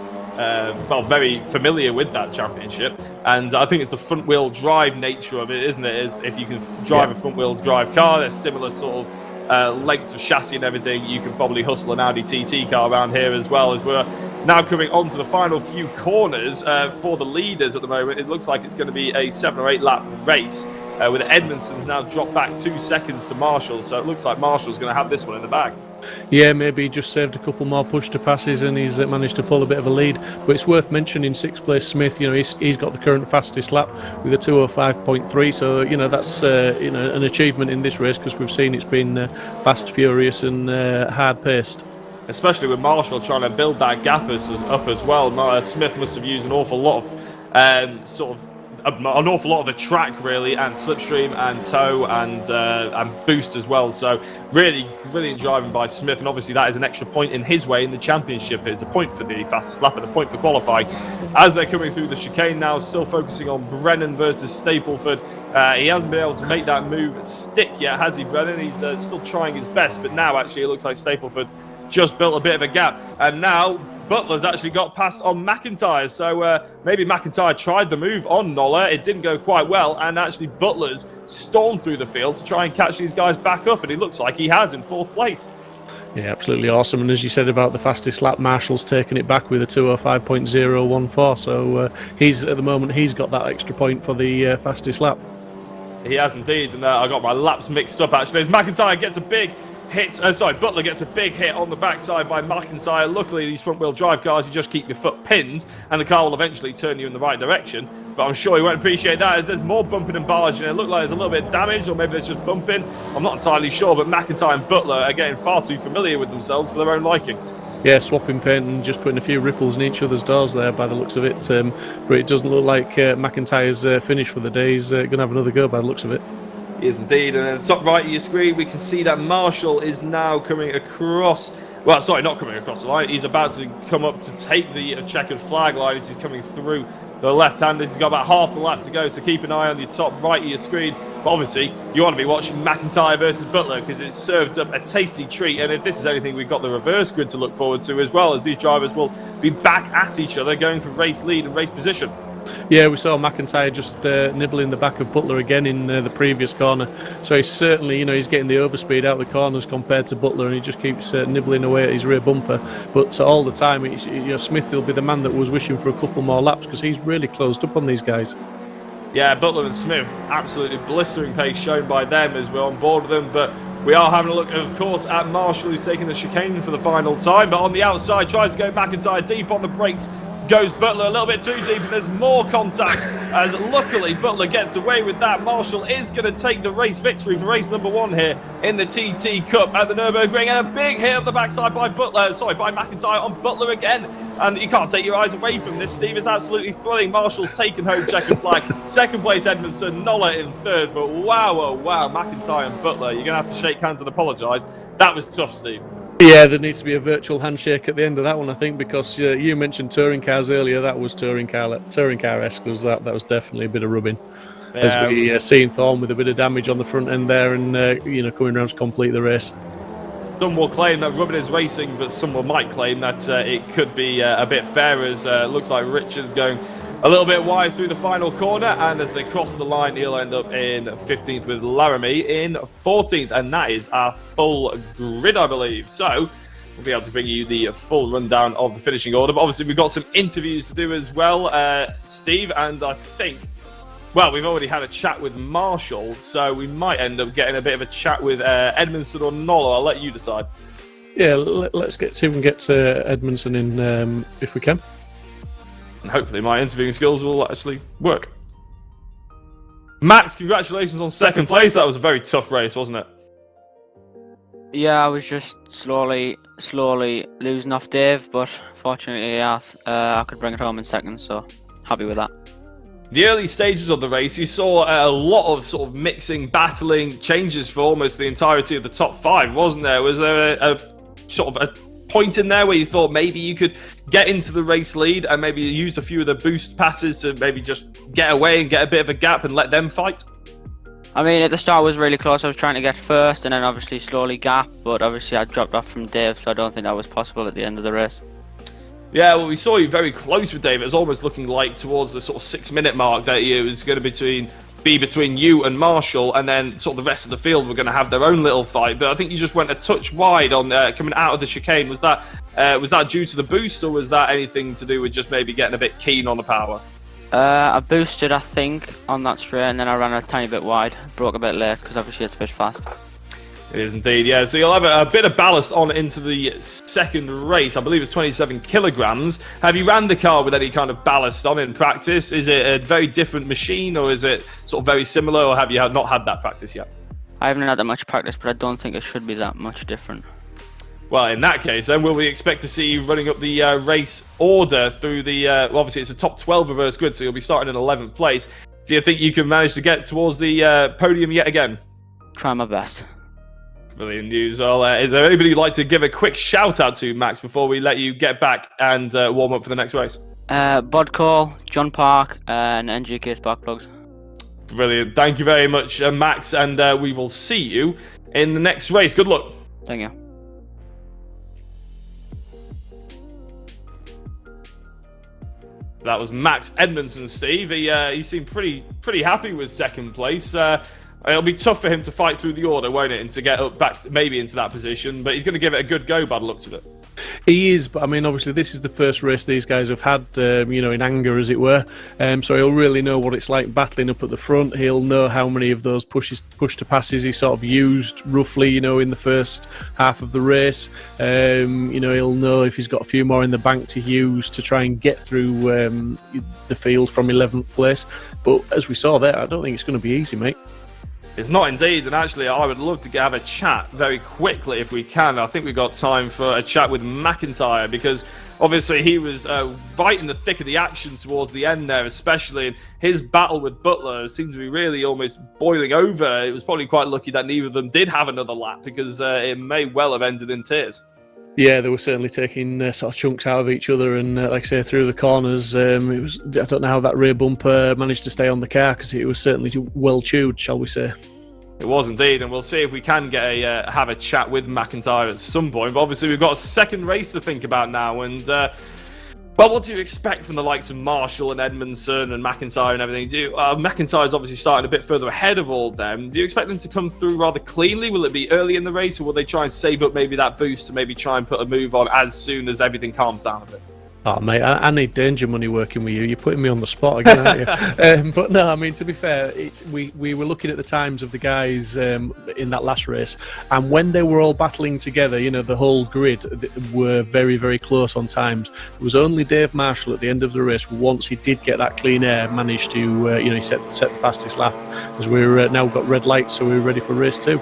very familiar with that championship, and I think it's the front-wheel drive nature of it, isn't it? If you can drive a front-wheel drive car, there's similar sort of lengths of chassis and everything. You can probably hustle an Audi TT car around here as well, as we're now coming on to the final few corners for the leaders at the moment. It looks like it's going to be a 7 or 8 lap race, with Edmondson's now dropped back 2 seconds to Marshall, so it looks like Marshall's going to have this one in the bag. Yeah, maybe he just saved a couple more push to passes and he's managed to pull a bit of a lead. But it's worth mentioning sixth place Smith. He's got the current fastest lap with a 2:05.3. So that's an achievement in this race, because we've seen it's been fast, furious, and hard paced. Especially with Marshall trying to build that gap up as well. Smith must have used an awful lot of an awful lot of the track, really, and slipstream and tow and boost as well. So really brilliant driving by Smith, and obviously that is an extra point in his way in the championship. It's a point for the fastest lap and a point for qualifying. As they're coming through the chicane now, still focusing on Brennan versus Stapleford. He hasn't been able to make that move stick yet, has he, Brennan? He's still trying his best, but now actually it looks like Stapleford just built a bit of a gap, and now Butler's actually got past on McIntyre, so maybe McIntyre tried the move on Noller. It didn't go quite well, and actually Butler's stormed through the field to try and catch these guys back up, and he looks like he has in 4th place. Yeah, absolutely awesome. And as you said about the fastest lap, Marshall's taken it back with a 2:05.014. So he's got that extra point for the fastest lap. He has indeed, and I got my laps mixed up actually. As McIntyre gets a big hit, Butler gets a big hit on the backside by McIntyre. Luckily, these front-wheel drive cars, you just keep your foot pinned, and the car will eventually turn you in the right direction. But I'm sure he won't appreciate that, as there's more bumping and barging. It looked like there's a little bit of damage, or maybe there's just bumping. I'm not entirely sure, but McIntyre and Butler are getting far too familiar with themselves for their own liking. Yeah, swapping paint and just putting a few ripples in each other's doors there by the looks of it. But it doesn't look like McIntyre's finished for the day. He's going to have another go by the looks of it. He is indeed, and at the top right of your screen we can see that Marshall is now coming across, well, sorry, not coming across the line, he's about to come up to take the checkered flag line as he's coming through the left-handers. He's got about half the lap to go, so keep an eye on your top right of your screen. But obviously you want to be watching McIntyre versus Butler, because it's served up a tasty treat, and if this is anything, we've got the reverse grid to look forward to as well, as these drivers will be back at each other going for race lead and race position. Yeah, we saw McIntyre just nibbling the back of Butler again in the previous corner. So he's certainly, he's getting the overspeed out of the corners compared to Butler, and he just keeps nibbling away at his rear bumper. But all the time, Smith will be the man that was wishing for a couple more laps, because he's really closed up on these guys. Yeah, Butler and Smith, absolutely blistering pace shown by them as we're on board with them. But we are having a look, of course, at Marshall, who's taking the chicane for the final time. But on the outside, tries to go McIntyre deep on the brakes. Goes Butler a little bit too deep, and there's more contact, as luckily Butler gets away with that. Marshall is going to take the race victory for race number 1 here in the TT Cup at the Nurburgring, and a big hit on the backside by McIntyre on Butler again. And you can't take your eyes away from this, Steve. It's absolutely thrilling. Marshall's taken home checkered flag. 2nd place Edmondson, Noller in 3rd, but wow, oh wow, McIntyre and Butler, you're going to have to shake hands and apologise. That was tough, Steve. Yeah, there needs to be a virtual handshake at the end of that one, I think, because you mentioned touring cars earlier. That was touring car-esque. That was definitely a bit of rubbing. As we seen Thorne with a bit of damage on the front end there, and coming around to complete the race. Some will claim that rubbing is racing, but some might claim that it could be a bit fair, as looks like Richard's going a little bit wide through the final corner, and as they cross the line, he'll end up in 15th with Laramie in 14th, and that is our full grid, I believe. So we'll be able to bring you the full rundown of the finishing order. But obviously we've got some interviews to do as well, Steve, and I think, well, we've already had a chat with Marshall, so we might end up getting a bit of a chat with Edmondson or Noller. I'll let you decide. Yeah, let's see if we can get Edmondson in if we can. And hopefully my interviewing skills will actually work. Max, congratulations on 2nd place. That was a very tough race, wasn't it? Yeah, I was just slowly losing off Dave, but fortunately, I could bring it home in 2nd, so happy with that. The early stages of the race, you saw a lot of sort of mixing, battling, changes for almost the entirety of the top 5, wasn't there? Was there a sort of a point in there where you thought maybe you could get into the race lead and maybe use a few of the boost passes to maybe just get away and get a bit of a gap and let them fight? I mean, at the start it was really close. I was trying to get first and then obviously slowly gap, but obviously I dropped off from Dave, so I don't think that was possible at the end of the race. Yeah, well, we saw you very close with Dave. It was almost looking like towards the sort of 6-minute mark that it was going to be between you and Marshall, and then sort of the rest of the field were going to have their own little fight. But I think you just went a touch wide on coming out of the chicane. Was that due to the boost, or was that anything to do with just maybe getting a bit keen on the power? I boosted, I think, on that straight, and then I ran a tiny bit wide. Broke a bit late because obviously it's a bit fast. It is indeed, yeah. So you'll have a bit of ballast on into the second race. I believe it's 27 kilograms. Have you ran the car with any kind of ballast on in practice? Is it a very different machine, or is it sort of very similar, or have you not had that practice yet? I haven't had that much practice, but I don't think it should be that much different. Well, in that case, then, will we expect to see you running up the race order through the... obviously, it's a top 12 reverse grid, so you'll be starting in 11th place. Do you think you can manage to get towards the podium yet again? Try my best. Brilliant news. Well, is there anybody you'd like to give a quick shout out to, Max, before we let you get back and warm up for the next race? Bud Cole, John Park, and NGK Spark Plugs. Brilliant. Thank you very much, Max, and we will see you in the next race. Good luck. Thank you. That was Max Edmondson, Steve. He seemed pretty happy with second place. It'll be tough for him to fight through the order, won't it, and to get up back maybe into that position, but he's going to give it a good go by the looks of it. He is, but I mean, obviously this is the first race these guys have had, in anger, as it were. So he'll really know what it's like battling up at the front. He'll know how many of those push to passes he sort of used roughly, in the first half of the race. He'll know if he's got a few more in the bank to use to try and get through the field from 11th place. But as we saw there, I don't think it's going to be easy, mate. It's not indeed, and actually I would love to have a chat very quickly if we can. I think we've got time for a chat with McIntyre, because obviously he was right in the thick of the action towards the end there, especially, and his battle with Butler seemed to be really almost boiling over. It was probably quite lucky that neither of them did have another lap, because it may well have ended in tears. Yeah, they were certainly taking sort of chunks out of each other, and like I say, through the corners, I don't know how that rear bumper managed to stay on the car, because it was certainly well chewed, shall we say. It was indeed, and we'll see if we can get have a chat with McIntyre at some point. But obviously, we've got a second race to think about now, and what do you expect from the likes of Marshall and Edmondson and McIntyre and everything? McIntyre's obviously starting a bit further ahead of all of them. Do you expect them to come through rather cleanly? Will it be early in the race, or will they try and save up maybe that boost to maybe try and put a move on as soon as everything calms down a bit? Oh, mate, I need danger money working with you. You're putting me on the spot again, aren't you? But no, I mean, to be fair, we were looking at the times of the guys in that last race, and when they were all battling together, the whole grid were very, very close on times. It was only Dave Marshall at the end of the race, once he did get that clean air, managed to, he set the fastest lap, as we're now got red lights, so we're ready for race 2.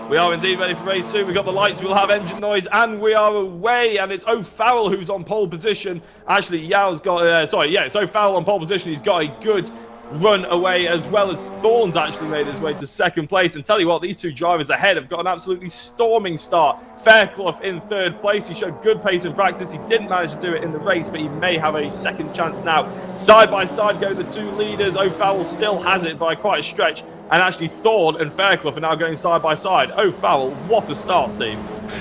We are indeed ready for race 2. We've got the lights, we'll have engine noise, and we are away. And it's O'Farrell who's on pole position. Actually, Yao's got... it's O'Farrell on pole position. He's got a good run away, as well as Thorne's actually made his way to second place. And tell you what, these two drivers ahead have got an absolutely storming start. Fairclough in third place. He showed good pace in practice. He didn't manage to do it in the race, but he may have a second chance now. Side by side go the two leaders. O'Farrell still has it by quite a stretch. And actually, Thorne and Fairclough are now going side by side. O'Farrell, what a start, Steve.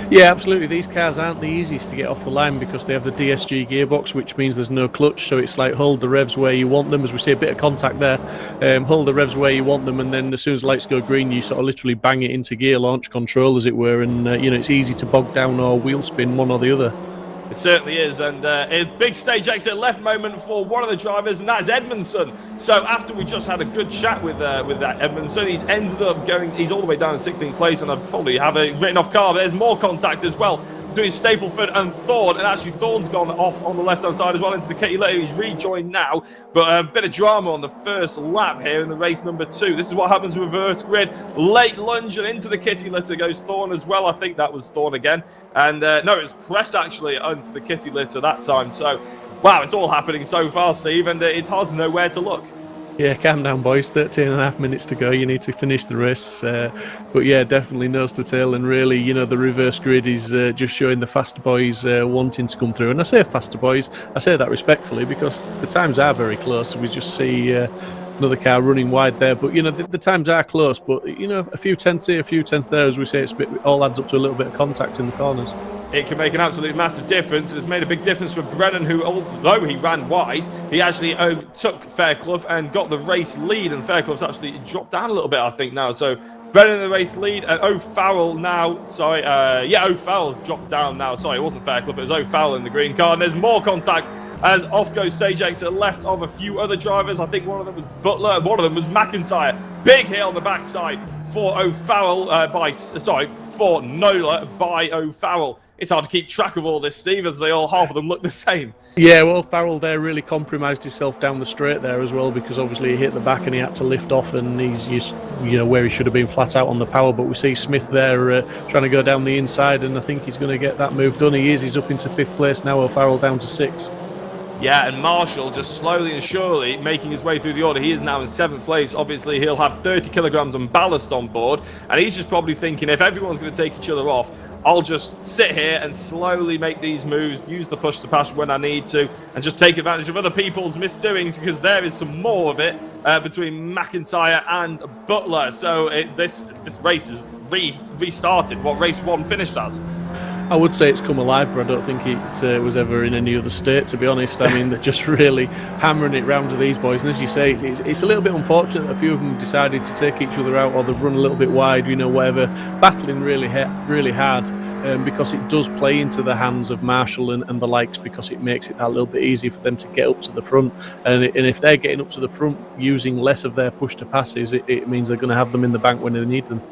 Yeah, absolutely. These cars aren't the easiest to get off the line, because they have the DSG gearbox, which means there's no clutch. So it's like hold the revs where you want them. As we see a bit of contact there, hold the revs where you want them, and then as soon as the lights go green, you sort of literally bang it into gear launch control, as it were. And it's easy to bog down or wheel spin one or the other. It certainly is, and it's big stage exit left moment for one of the drivers, and that is Edmondson. So after we just had a good chat with that Edmondson, he's ended up he's all the way down in 16th place, and I probably have a written off car. There's more contact as well between Stapleford and Thorne, and actually Thorne's gone off on the left-hand side as well into the kitty litter. He's rejoined now, but a bit of drama on the first lap here in the race number 2. This is what happens with reverse grid. Late lunge, and into the kitty litter goes Thorne as well. I think that was Thorne again. And no, it was Press actually onto the kitty litter that time. So, wow, it's all happening so fast, Steve, and it's hard to know where to look. Yeah, calm down, boys. 13.5 minutes to go. You need to finish the race. But yeah, definitely nose to tail. And really, the reverse grid is just showing the faster boys wanting to come through. And I say faster boys, I say that respectfully, because the times are very close. We just see another car running wide there. But, the times are close. But, a few tenths here, a few tenths there. As we say, it all adds up to a little bit of contact in the corners. It can make an absolute massive difference. It's made a big difference for Brennan, who, although he ran wide, he actually overtook Fairclough and got the race lead. And Fairclough's actually dropped down a little bit, I think, now. So Brennan in the race lead, and O'Farrell now. O'Farrell's dropped down now. Sorry, it wasn't Fairclough, it was O'Farrell in the green car. And there's more contact as off goes stage exit left of a few other drivers. I think one of them was Butler, one of them was McIntyre. Big hit on the backside for O'Farrell for Nola by O'Farrell. It's hard to keep track of all this, Steve, as half of them look the same. Yeah, well, Farrell there really compromised himself down the straight there as well, because obviously he hit the back and he had to lift off, and he's just, where he should have been flat out on the power. But we see Smith there trying to go down the inside, and I think he's going to get that move done. He's up into 5th place now, O'Farrell down to 6th. Yeah, and Marshall just slowly and surely making his way through the order. He is now in 7th place. Obviously, he'll have 30 kilograms of ballast on board, and he's just probably thinking, if everyone's going to take each other off, I'll just sit here and slowly make these moves, use the push to pass when I need to, and just take advantage of other people's misdoings, because there is some more of it between McIntyre and Butler. So this race is restarted. What race 1 finished as? I would say it's come alive, but I don't think it was ever in any other state, to be honest. I mean, they're just really hammering it round to these boys. And as you say, it's a little bit unfortunate that a few of them decided to take each other out, or they've run a little bit wide, whatever. Battling really hard, because it does play into the hands of Marshall and the likes, because it makes it that little bit easier for them to get up to the front. And if they're getting up to the front using less of their push to passes, it means they're going to have them in the bank when they need them.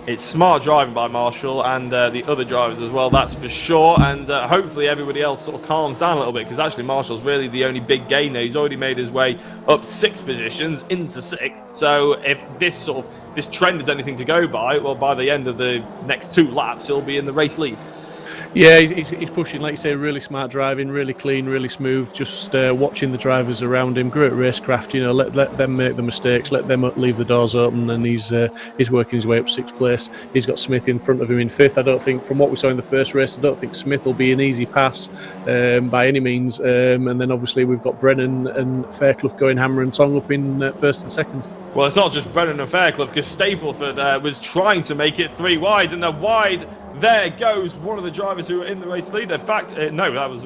It's smart driving by Marshall and the other drivers as well, that's for sure. And hopefully everybody else sort of calms down a little bit, because actually Marshall's really the only big gain there. He's already made his way up 6 positions into 6th. So if this trend is anything to go by, well, by the end of the next 2 laps, he'll be in the race lead. Yeah, he's pushing, like you say, really smart driving, really clean, really smooth, just watching the drivers around him. Great racecraft, let them make the mistakes, let them leave the doors open, and he's working his way up 6th place. He's got Smith in front of him in 5th. I don't think, from what we saw in the first race, I don't think Smith will be an easy pass by any means. And then obviously we've got Brennan and Fairclough going hammer and tong up in 1st and 2nd. Well, it's not just Brennan and Fairclough, because Stapleford was trying to make it 3 wide, and they're wide. There goes one of the drivers who were in the race lead. In fact, no, that was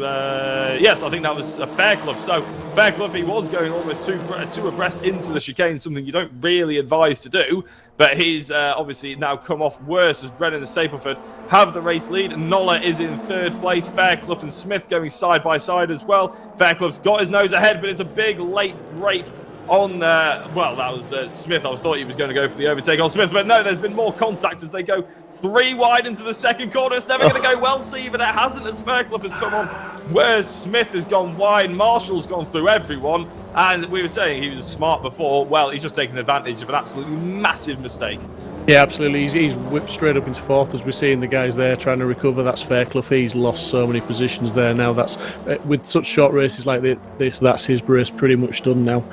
yes, I think that was Fairclough. So Fairclough, he was going almost two abreast into the chicane, something you don't really advise to do. But he's obviously now come off worse, as Brennan and Stapleford have the race lead. Nolla is in 3rd place. Fairclough and Smith going side by side as well. Fairclough's got his nose ahead, but it's a big late break on well, that was Smith. I thought he was going to go for the overtake on Smith, but no, there's been more contact as they go 3 wide into the 2nd corner. It's never going to go well, Steve, and it hasn't, as Fairclough has come on, whereas Smith has gone wide. Marshall's gone through everyone, and we were saying he was smart before. Well, he's just taken advantage of an absolutely massive mistake. Yeah, absolutely. He's whipped straight up into 4th, as we're seeing the guys there trying to recover. That's Fairclough. He's lost so many positions there now. That's with such short races like this, that's his race pretty much done now.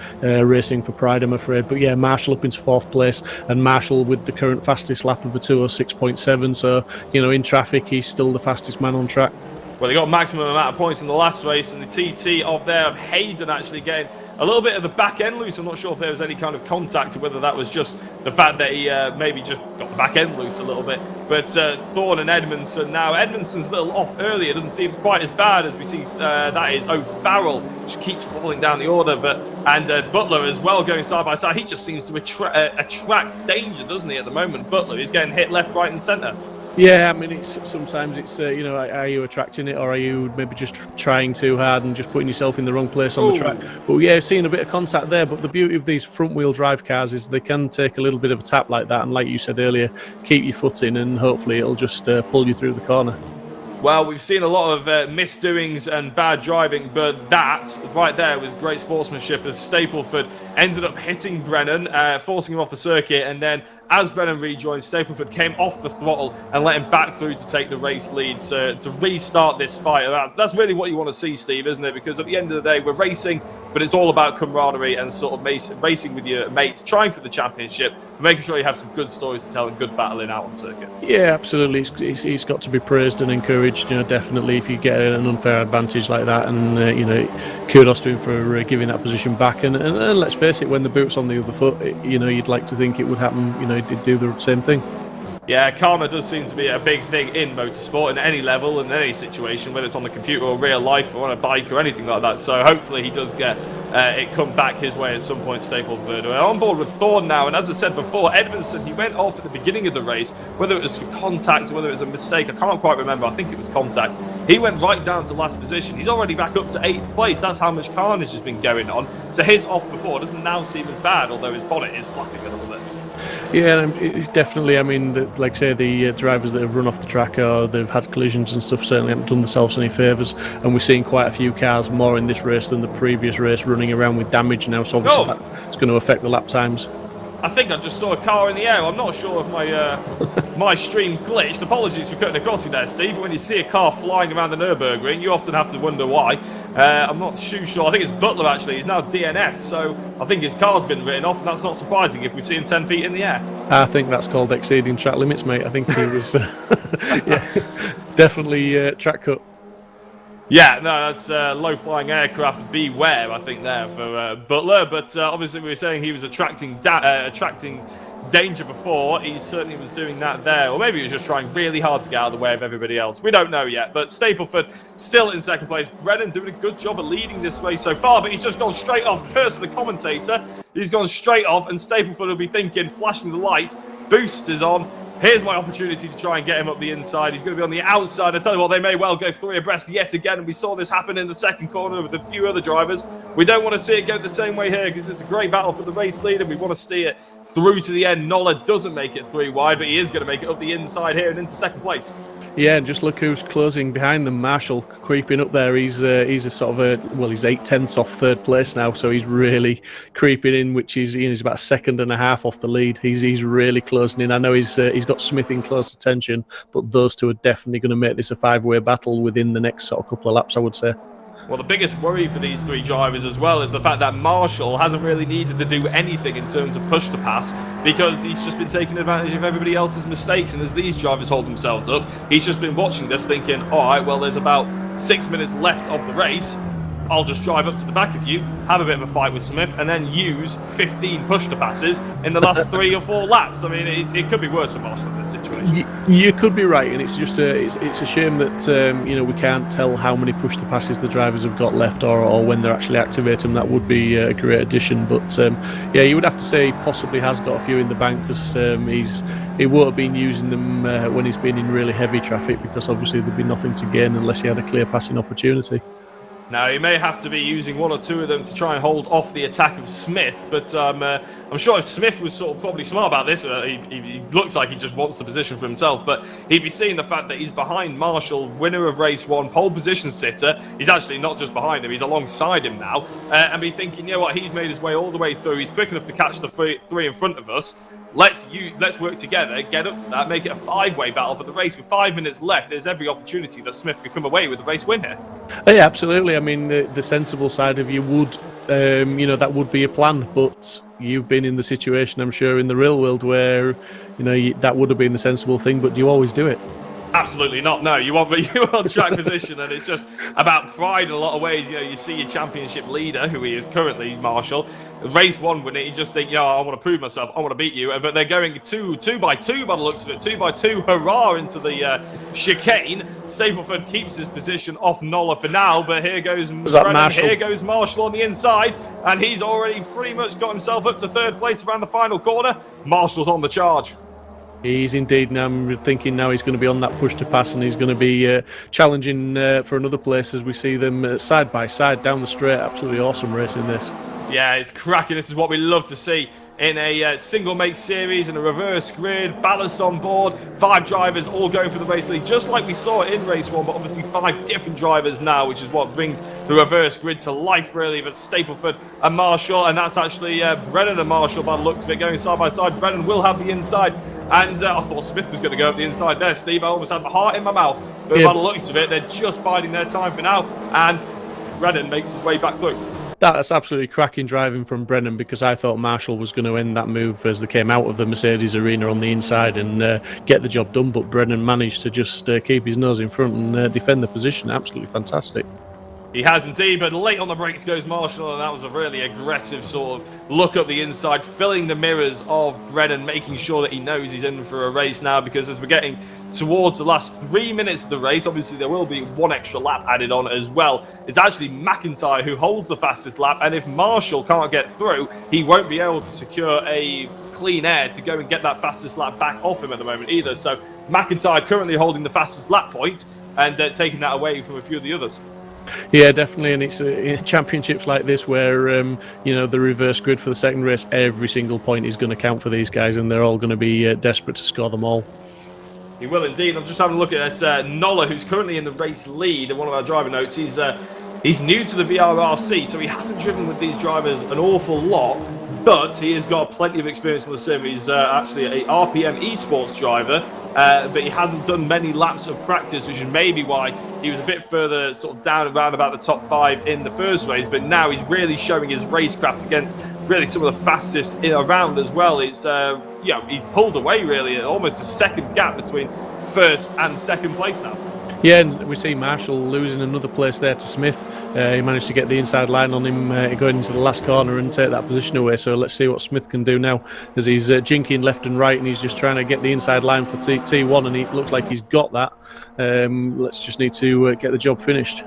Racing for pride, I'm afraid. But yeah, Marshall up into 4th place, and Marshall with the current fastest lap of the 206.7. So, in traffic, he's still the fastest man on track. Well, he got maximum amount of points in the last race, and the TT of Hayden actually getting a little bit of the back end loose. I'm not sure if there was any kind of contact, or whether that was just the fact that he maybe just got the back end loose a little bit. But Thorne and Edmondson now. Edmondson's a little off earlier, doesn't seem quite as bad as we see. That is O'Farrell, just keeps falling down the order. And Butler as well going side by side. He just seems to attract danger, doesn't he, at the moment? Butler is getting hit left, right, and centre. Yeah, I mean, sometimes it's are you attracting it, or are you maybe just trying too hard and just putting yourself in the wrong place on the track? But yeah, seeing a bit of contact there. But the beauty of these front-wheel drive cars is they can take a little bit of a tap like that, and like you said earlier, keep your foot in, and hopefully it'll just pull you through the corner. Well, we've seen a lot of misdoings and bad driving, but that right there was great sportsmanship, as Stapleford ended up hitting Brennan, forcing him off the circuit, and then as Brennan rejoined, Stapleford came off the throttle and let him back through to take the race lead to restart this fight. That's really what you want to see, Steve, isn't it? Because at the end of the day, we're racing, but it's all about camaraderie and sort of racing with your mates, trying for the championship, but making sure you have some good stories to tell and good battling out on circuit. Yeah, absolutely. He's got to be praised and encouraged, definitely, if you get an unfair advantage like that. And, kudos to him for giving that position back. And let's face it, when the boot's on the other foot, you'd like to think it would happen, did do the same thing. Yeah, karma does seem to be a big thing in motorsport, in any level and in any situation, whether it's on the computer or real life or on a bike or anything like that. So hopefully he does get it come back his way at some point, Stapleford. We're on board with Thorne now, and as I said before, Edmondson, he went off at the beginning of the race, whether it was for contact or whether it was a mistake, I can't quite remember. I think it was contact. He went right down to last position. He's already back up to 8th place. That's how much carnage has been going on. So his off before doesn't now seem as bad, although his bonnet is flapping a little bit. Yeah, definitely. I mean, like I say, the drivers that have run off the track or they've had collisions and stuff certainly haven't done themselves any favours. And we're seeing quite a few cars more in this race than the previous race running around with damage now. So obviously that's going to affect the lap times. I think I just saw a car in the air. I'm not sure if my my stream glitched. Apologies for cutting across you there, Steve. When you see a car flying around the Nurburgring, you often have to wonder why. I'm not too sure. I think it's Butler, actually. He's now DNF'd, so I think his car's been written off, and that's not surprising if we see him 10 feet in the air. I think that's called exceeding track limits, mate. I think he was definitely track cut. Yeah, no, that's low-flying aircraft. Beware, I think, there for Butler. But obviously, we were saying he was attracting danger before. He certainly was doing that there. Or maybe he was just trying really hard to get out of the way of everybody else. We don't know yet. But Stapleford still in second place. Brennan doing a good job of leading this race so far. But he's just gone straight off. Curse of the commentator. He's gone straight off. And Stapleford will be thinking, flashing the light. Boost is on. Here's my opportunity to try and get him up the inside. He's going to be on the outside. I tell you what, they may well go 3 abreast yet again. And we saw this happen in the second corner with a few other drivers. We don't want to see it go the same way here because it's a great battle for the race lead and we want to see it through to the end. Nola doesn't make it 3 wide, but he is going to make it up the inside here and into second place. Yeah, and just look who's closing behind them. Marshall creeping up there. He's a sort of he's 8/10 off third place now, so he's really creeping in, which is he's about a second and a half off the lead. He's really closing in. I know he's got Smith in close attention, but those two are definitely going to make this a 5-way battle within the next sort of couple of laps, I would say. Well, the biggest worry for these 3 drivers as well is the fact that Marshall hasn't really needed to do anything in terms of push to pass because he's just been taking advantage of everybody else's mistakes. And as these drivers hold themselves up, he's just been watching this thinking, all right, well, there's about 6 minutes left of the race. I'll just drive up to the back of you, have a bit of a fight with Smith, and then use 15 push-to-passes in the last 3 or 4 laps. I mean, it could be worse for Marshall in this situation. You could be right, and it's just it's a shame that we can't tell how many push-to-passes the drivers have got left, or when they're actually activating them. That would be a great addition. But yeah, you would have to say he possibly has got a few in the bank because he won't have been using them when he's been in really heavy traffic because obviously there'd be nothing to gain unless he had a clear passing opportunity. Now, he may have to be using 1 or 2 of them to try and hold off the attack of Smith, but I'm sure if Smith was sort of probably smart about this, he looks like he just wants the position for himself, but he'd be seeing the fact that he's behind Marshall, winner of race 1, pole position sitter. He's actually not just behind him, he's alongside him now, and be thinking, you know what, he's made his way all the way through, he's quick enough to catch the 3 in front of us. Let's work together, get up to that, make it a 5-way battle for the race. With 5 minutes left, there's every opportunity that Smith could come away with the race win here. Yeah, absolutely. I mean, the sensible side of you would, that would be a plan. But you've been in the situation, I'm sure, in the real world where, that would have been the sensible thing. But do you always do it? Absolutely not. No, you want track position, and it's just about pride in a lot of ways. You see your championship leader, who he is currently, Marshall, race 1 winning. You just think, I want to prove myself. I want to beat you. But they're going 2 by 2 by the looks of it. 2 by 2, hurrah, into the chicane. Stapleford keeps his position off Nola for now, but here goes Brennan, here goes Marshall on the inside, and he's already pretty much got himself up to 3rd place around the final corner. Marshall's on the charge. He's indeed. Now I'm thinking now he's going to be on that push to pass and he's going to be challenging for another place as we see them side by side down the straight. Absolutely awesome racing this. Yeah, it's cracking. This is what we love to see in a single make series in a reverse grid, ballast on board, 5 drivers all going for the race lead, just like we saw it in race 1, but obviously 5 different drivers now, which is what brings the reverse grid to life, really. But Stapleford and Marshall, and that's actually Brennan and Marshall by the looks of it, going side by side. Brennan will have the inside, and I thought Smith was going to go up the inside there, Steve. I almost had my heart in my mouth, but by the looks of it, they're just biding their time for now, and Brennan makes his way back through. That's absolutely cracking driving from Brennan, because I thought Marshall was going to end that move as they came out of the Mercedes arena on the inside and get the job done, but Brennan managed to just keep his nose in front and defend the position. Absolutely fantastic. He has indeed, but late on the brakes goes Marshall, and that was a really aggressive sort of look up the inside, filling the mirrors of Brennan, making sure that he knows he's in for a race now, because as we're getting towards the last 3 minutes of the race, obviously there will be 1 extra lap added on as well. It's actually McIntyre who holds the fastest lap, and if Marshall can't get through, he won't be able to secure a clean air to go and get that fastest lap back off him at the moment either. So McIntyre currently holding the fastest lap point and taking that away from a few of the others. Yeah, definitely, and it's in championships like this where the reverse grid for the second race, every single point is going to count for these guys, and they're all going to be desperate to score them all. He will indeed. I'm just having a look at Nola, who's currently in the race lead, and one of our driver notes. He's new to the VRRC, so he hasn't driven with these drivers an awful lot, but he has got plenty of experience on the sim. He's actually a RPM esports driver, but he hasn't done many laps of practice, which is maybe why he was a bit further sort of down around about the top 5 in the first race, but now he's really showing his racecraft against really some of the fastest around as well. It's he's pulled away really, almost a second gap between first and second place now. Yeah, and we see Marshall losing another place there to Smith. He managed to get the inside line on him going into the last corner and take that position away. So let's see what Smith can do now, as he's jinking left and right, and he's just trying to get the inside line for T1, and he looks like he's got that. Let's just need to get the job finished.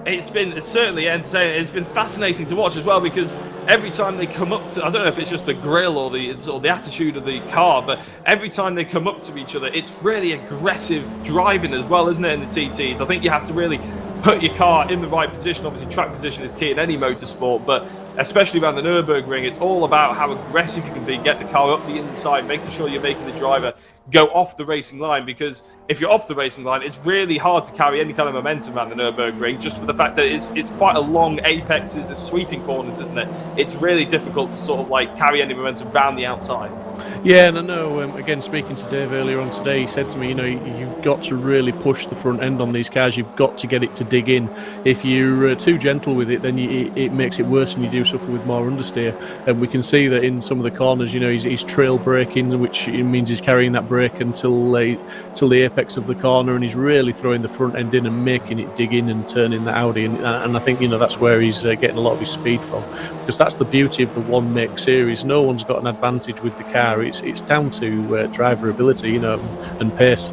It's been certainly entertaining. It's been fascinating to watch as well, because every time they come up to, I don't know if it's just the grill or the attitude of the car, but every time they come up to each other, it's really aggressive driving as well, isn't it, in the TTs? I think you have to really put your car in the right position. Obviously, track position is key in any motorsport, but especially around the Nurburgring, it's all about how aggressive you can be, get the car up the inside, making sure you're making the driver go off the racing line, because if you're off the racing line, it's really hard to carry any kind of momentum around the Nurburgring, just for the fact that it's quite a long apexes, there's sweeping corners, isn't it? It's really difficult to sort of like carry any momentum around the outside. Yeah, and I know, again, speaking to Dave earlier on today, he said to me, you've got to really push the front end on these cars. You've got to get it to dig in. If you're too gentle with it, then it makes it worse, and you do suffer with more understeer. And we can see that in some of the corners, he's trail braking, which means he's carrying that brake until the apex of the corner, and he's really throwing the front end in and making it dig in and turning that Audi. And I think, that's where he's getting a lot of his speed from, because that's the beauty of the one make series. No one's got an advantage with the car. It's down to driver ability, and pace.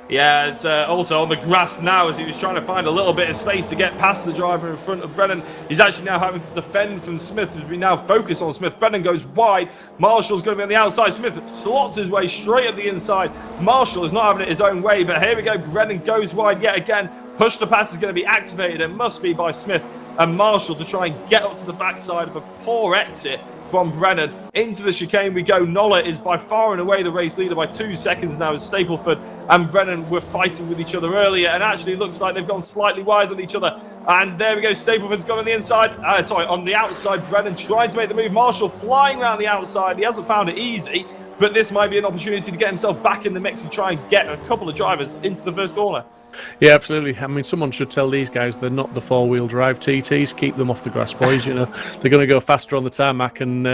Yeah, it's also on the grass now, as he was trying to find a little bit of space to get past the driver in front of Brennan. He's actually now having to defend from Smith, as we now focus on Smith. Brennan goes wide. Marshall's going to be on the outside. Smith slots his way straight at the inside. Marshall is not having it his own way, but here we go. Brennan goes wide yet again. Push to pass is going to be activated. It must be by Smith and Marshall to try and get up to the backside of a poor exit from Brennan. Into the chicane we go. Nola is by far and away the race leader by 2 seconds now, as Stapleford and Brennan were fighting with each other earlier, and actually looks like they've gone slightly wide on each other. And there we go, Stapleford's gone on the inside, on the outside. Brennan trying to make the move. Marshall flying around the outside. He hasn't found it easy, but this might be an opportunity to get himself back in the mix and try and get a couple of drivers into the first corner. Yeah, absolutely. I mean, someone should tell these guys they're not the four-wheel drive TTs. Keep them off the grass, boys. They're going to go faster on the tarmac. And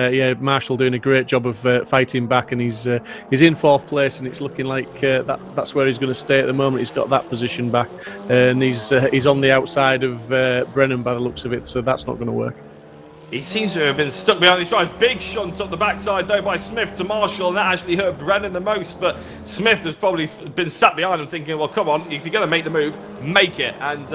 Marshall doing a great job of fighting back, and he's in fourth place, and it's looking like that's where he's going to stay at the moment. He's got that position back, and he's on the outside of Brennan by the looks of it, so that's not going to work. He seems to have been stuck behind these drives. Big shunt up the backside, though, by Smith to Marshall, and that actually hurt Brennan the most. But Smith has probably been sat behind him thinking, well, come on, if you're going to make the move, make it. And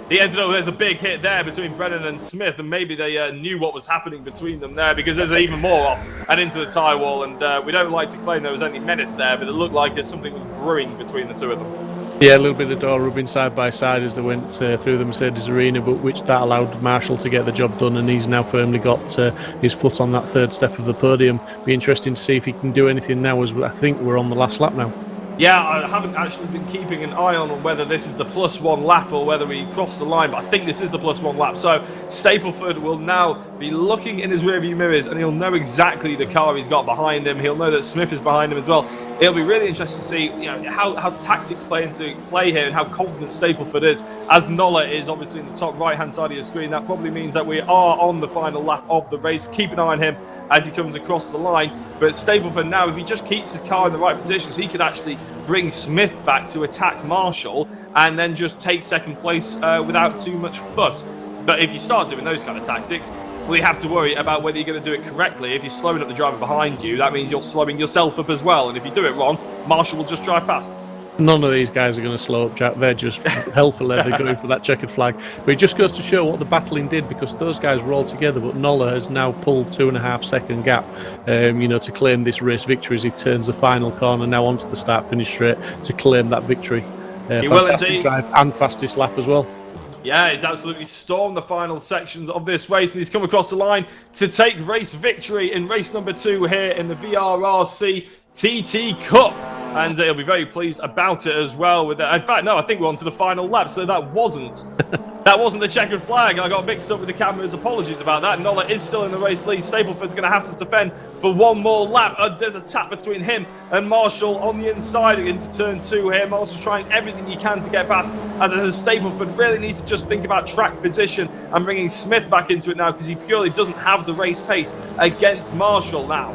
he ended up, there's a big hit there between Brennan and Smith, and maybe they knew what was happening between them there, because there's even more off and into the tyre wall. And we don't like to claim there was any menace there, but it looked like something was brewing between the two of them. Yeah, a little bit of door rubbing side by side as they went through the Mercedes arena, but which that allowed Marshall to get the job done, and he's now firmly got his foot on that third step of the podium. Be interesting to see if he can do anything now, as I think we're on the last lap now. Yeah, I haven't actually been keeping an eye on whether this is the +1 lap or whether we cross the line, but I think this is the +1 lap. So Stapleford will now be looking in his rearview mirrors, and he'll know exactly the car he's got behind him. He'll know that Smith is behind him as well. It'll be really interesting to see how tactics play into play here, and how confident Stapleford is, as Nola is obviously in the top right-hand side of your screen. That probably means that we are on the final lap of the race. Keep an eye on him as he comes across the line. But Stapleford now, if he just keeps his car in the right positions, he could actually bring Smith back to attack Marshall and then just take second place without too much fuss. But if you start doing those kind of tactics, well, you have to worry about whether you're going to do it correctly. If you're slowing up the driver behind you, that means you're slowing yourself up as well. And if you do it wrong, Marshall will just drive past. None of these guys are going to slow up, Jack. They're just hell for leather going for that checkered flag. But it just goes to show what the battling did, because those guys were all together, but Nola has now pulled 2.5 second gap, to claim this race victory as he turns the final corner now onto the start-finish straight to claim that victory. Fantastic drive and fastest lap as well. Yeah, he's absolutely stormed the final sections of this race, and he's come across the line to take race victory in race number 2 here in the VRRC TT Cup. And he'll be very pleased about it as well. With in fact, no, I think we're on to the final lap, so that wasn't the checkered flag. I got mixed up with the cameras. Apologies about that. Nola is still in the race lead. Stapleford's going to have to defend for one more lap. There's a tap between him and Marshall on the inside into turn 2 here. Marshall's trying everything he can to get past, as Stapleford really needs to just think about track position and bringing Smith back into it now, because he purely doesn't have the race pace against Marshall now.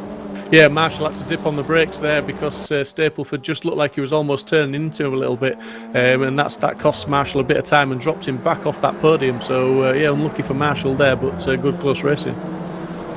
Yeah, Marshall had to dip on the brakes there because Stapleford just looked like he was almost turning into him a little bit, and that cost Marshall a bit of time and dropped him back off that podium. So yeah, unlucky for Marshall there, but good close racing.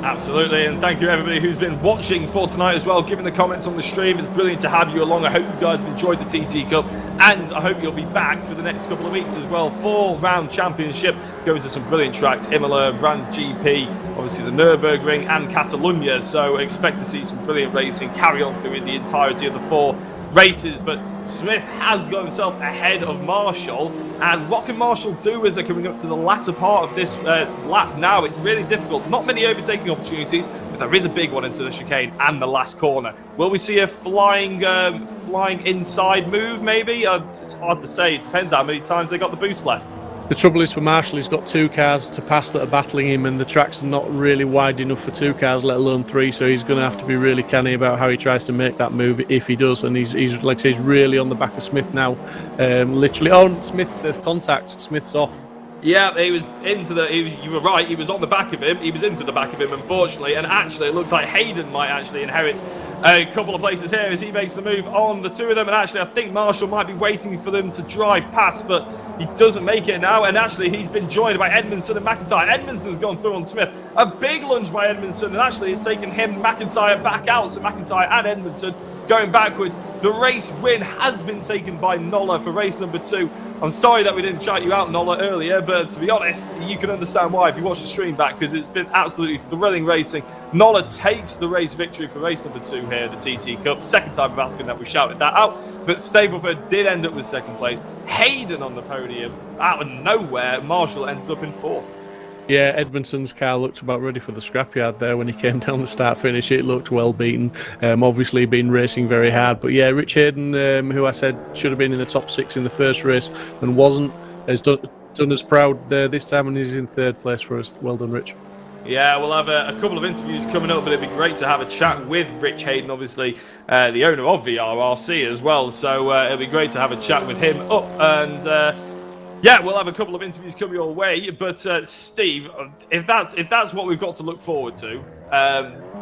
Absolutely, and thank you everybody who's been watching for tonight as well, giving the comments on the stream. It's brilliant to have you along. I hope you guys have enjoyed the TT Cup, and I hope you'll be back for the next couple of weeks as well. 4-round championship, going to some brilliant tracks, Imola, Brands GP, obviously the Nurburgring and Catalonia, so expect to see some brilliant racing carry on through the entirety of the 4 races. But Smith has got himself ahead of Marshall, and what can Marshall do as they're coming up to the latter part of this lap now? It's really difficult. Not many overtaking opportunities, but there is a big one into the chicane and the last corner. Will we see a flying inside move maybe? It's hard to say. It depends how many times they got the boost left. The trouble is for Marshall, he's got 2 cars to pass that are battling him, and the track's not really wide enough for 2 cars, let alone 3. So he's going to have to be really canny about how he tries to make that move, if he does. And he's like I say, he's really on the back of Smith now. Literally, Smith, there's contact. Smith's off. Yeah, he was you were right, he was on the back of him. He was into the back of him, unfortunately. And actually, it looks like Hayden might actually inherit a couple of places here as he makes the move on the 2 of them. And actually, I think Marshall might be waiting for them to drive past, but he doesn't make it now. And actually, he's been joined by Edmondson and McIntyre. Edmondson's gone through on Smith. A big lunge by Edmondson, and actually it's taken him, McIntyre, back out. So McIntyre and Edmondson going backwards. The race win has been taken by Nola for race number 2. I'm sorry that we didn't shout you out, Nola, earlier, but to be honest, you can understand why if you watch the stream back, because it's been absolutely thrilling racing. Nola takes the race victory for race number 2 here at the TT Cup. Second time of asking that we shouted that out, but Stapleford did end up with 2nd place. Hayden on the podium. Out of nowhere, Marshall ended up in 4th. Yeah, Edmondson's car looked about ready for the scrapyard there when he came down the start finish. It looked well beaten. Obviously been racing very hard. But yeah, Rich Hayden, who I said should have been in the top 6 in the first race and wasn't, has done us proud this time, and he's in 3rd place for us. Well done, Rich. Yeah, we'll have a couple of interviews coming up, but it'd be great to have a chat with Rich Hayden, obviously the owner of VRRC as well. So it'll be great to have a chat with him up, and yeah, we'll have a couple of interviews coming your way. But Steve, if that's what we've got to look forward to,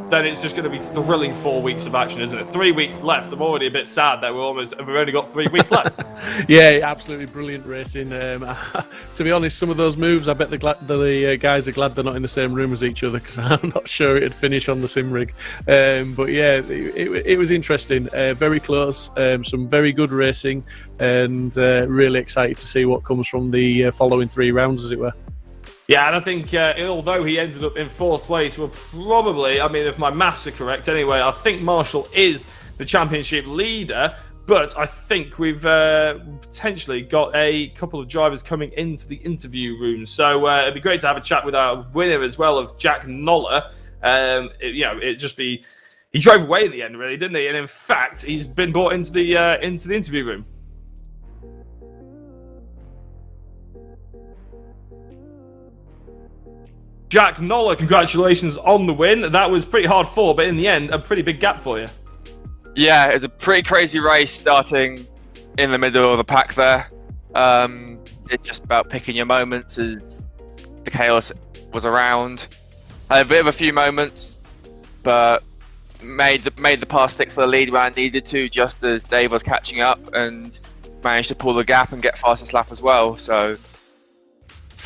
then it's just going to be thrilling 4 weeks of action, isn't it? 3 weeks left. I'm already a bit sad that we've only got 3 weeks left. Yeah, absolutely brilliant racing. To be honest, some of those moves, I bet the guys are glad they're not in the same room as each other, because I'm not sure it'd finish on the sim rig. But yeah, it was interesting, very close, some very good racing, and really excited to see what comes from the following 3 rounds, as it were. Yeah, and I think although he ended up in 4th place, we're probably, I mean, if my maths are correct anyway, I think Marshall is the championship leader, but I think we've potentially got a couple of drivers coming into the interview room. So it'd be great to have a chat with our winner as well, of Jack Noller. He drove away at the end, really, didn't he? And in fact, he's been brought into the interview room. Jack Noller, congratulations on the win. That was pretty hard fought, but in the end, a pretty big gap for you. Yeah, it was a pretty crazy race starting in the middle of the pack there. It's just about picking your moments as the chaos was around. I had a bit of a few moments, but made the pass stick for the lead where I needed to, just as Dave was catching up, and managed to pull the gap and get fastest lap as well. So,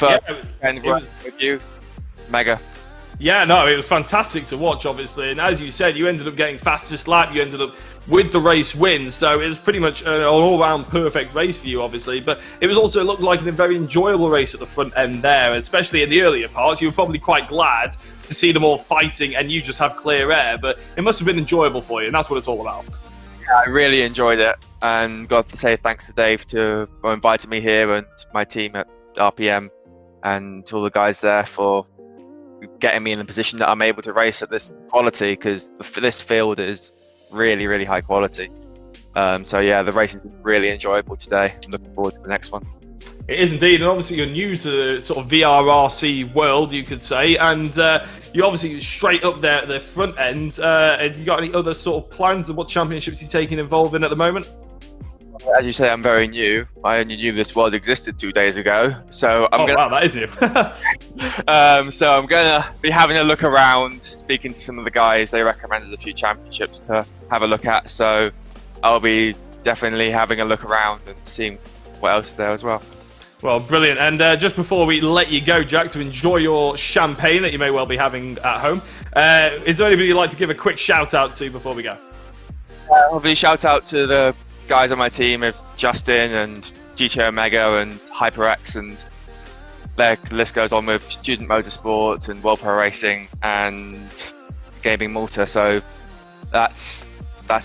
with you. Mega. Yeah, no, it was fantastic to watch, obviously. And as you said, you ended up getting fastest lap. You ended up with the race win. So it was pretty much an all-round perfect race for you, obviously. But it was also looked like a very enjoyable race at the front end there, especially in the earlier parts. You were probably quite glad to see them all fighting and you just have clear air. But it must have been enjoyable for you, and that's what it's all about. Yeah, I really enjoyed it. And got to say thanks to Dave for inviting me here, and my team at RPM, and all the guys there for getting me in the position that I'm able to race at this quality, because this field is really, really high quality. So yeah, the racing's been really enjoyable today. I'm looking forward to the next one. It is indeed, and obviously you're new to the sort of VRRC world, you could say, and you're obviously straight up there at the front end. Have you got any other sort of plans of what championships you're taking involved in at the moment? As you say, I'm very new. I only knew this world existed 2 days ago, so wow, that is new. So I'm gonna be having a look around, speaking to some of the guys. They recommended a few championships to have a look at, so I'll be definitely having a look around and seeing what else is there as well. Well, brilliant. And just before we let you go, Jack, to enjoy your champagne that you may well be having at home, is there anybody you'd like to give a quick shout out to before we go? Obviously, shout out to the guys on my team, Justin and GT Omega and HyperX, and the list goes on with Student Motorsports and World Pro Racing and Gaming Malta. So that's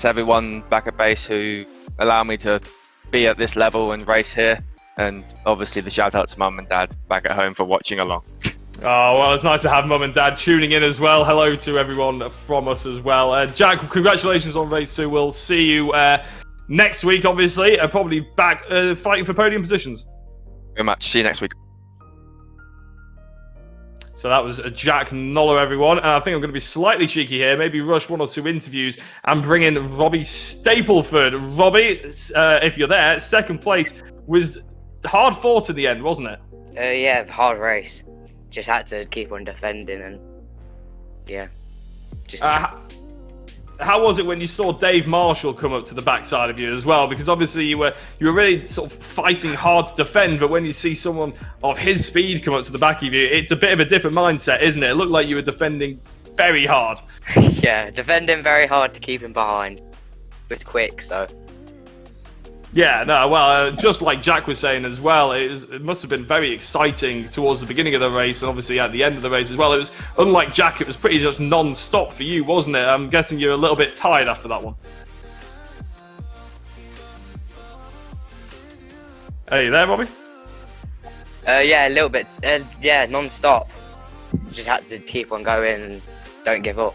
everyone back at base who allow me to be at this level and race here. And obviously the shout out to Mum and Dad back at home for watching along. Oh, well, it's nice to have Mum and Dad tuning in as well. Hello to everyone from us as well. Jack, congratulations on race 2. We'll see you next week, obviously. Probably back fighting for podium positions. Very much. See you next week. So that was Jack Noller, everyone. And I think I'm going to be slightly cheeky here. Maybe rush 1 or 2 interviews and bring in Robbie Stapleford. Robbie, if you're there, second place was hard fought in the end, wasn't it? Yeah, hard race. Just had to keep on defending, and yeah. Just. How was it when you saw Dave Marshall come up to the backside of you as well? Because obviously you were really sort of fighting hard to defend, but when you see someone of his speed come up to the back of you, it's a bit of a different mindset, isn't it? It looked like you were defending very hard. Yeah, defending very hard to keep him behind. It was quick, so. Yeah, no, well, just like Jack was saying as well, it must have been very exciting towards the beginning of the race, and obviously at the end of the race as well. It was, unlike Jack, it was pretty just non-stop for you, wasn't it? I'm guessing you're a little bit tired after that one. Are you there, Robbie? Yeah, a little bit. Yeah, non-stop. Just had to keep on going and don't give up.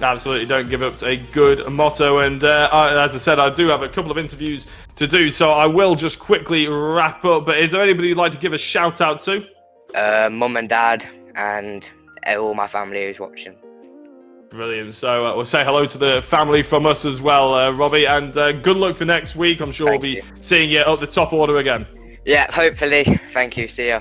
Absolutely, don't give up. A good motto. And as I said, I do have a couple of interviews to do, so I will just quickly wrap up. But is there anybody you'd like to give a shout out to? Mum and Dad and all my family who's watching. Brilliant. So we'll say hello to the family from us as well, Robbie. And good luck for next week. I'm sure we'll be seeing you up the top order again. Yeah, hopefully. Thank you. See ya.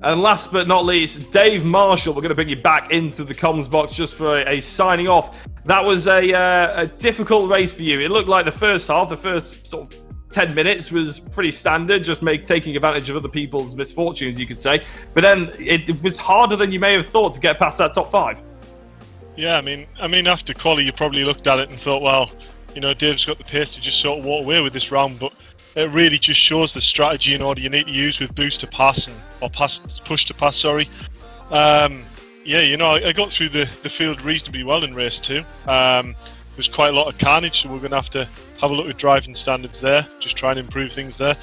And last but not least, Dave Marshall. We're going to bring you back into the comms box just for a signing off. That was a difficult race for you. It looked like the first half, the first sort of 10 minutes was pretty standard, just taking advantage of other people's misfortunes, you could say. But then it was harder than you may have thought to get past that top 5. Yeah, I mean, after quali, you probably looked at it and thought, well, you know, Dave's got the pace to just sort of walk away with this round, but it really just shows the strategy and order you need to use with boost to pass or push to pass. Sorry. Yeah, you know, I got through the field reasonably well in race 2. There was quite a lot of carnage, so we're going to have a look at driving standards there, just try and improve things there.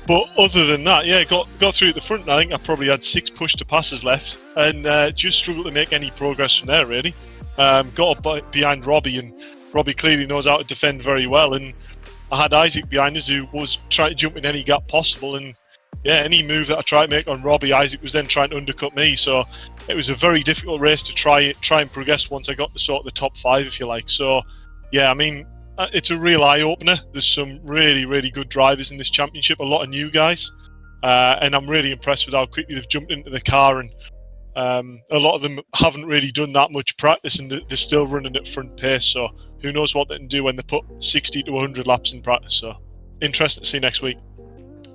But other than that, yeah, got through at the front. I think I probably had 6 push to passes left, and just struggled to make any progress from there. Really, got up behind Robbie, and Robbie clearly knows how to defend very well, and I had Isaac behind us who was trying to jump in any gap possible, and yeah, any move that I tried to make on Robbie, Isaac was then trying to undercut me. So it was a very difficult race to try and progress once I got to sort of the top 5, if you like. So yeah, I mean, it's a real eye-opener. There's some really, really good drivers in this championship, a lot of new guys, and I'm really impressed with how quickly they've jumped into the car, and a lot of them haven't really done that much practice, and they're still running at front pace. So who knows what they can do when they put 60 to 100 laps in practice. So interesting to see next week.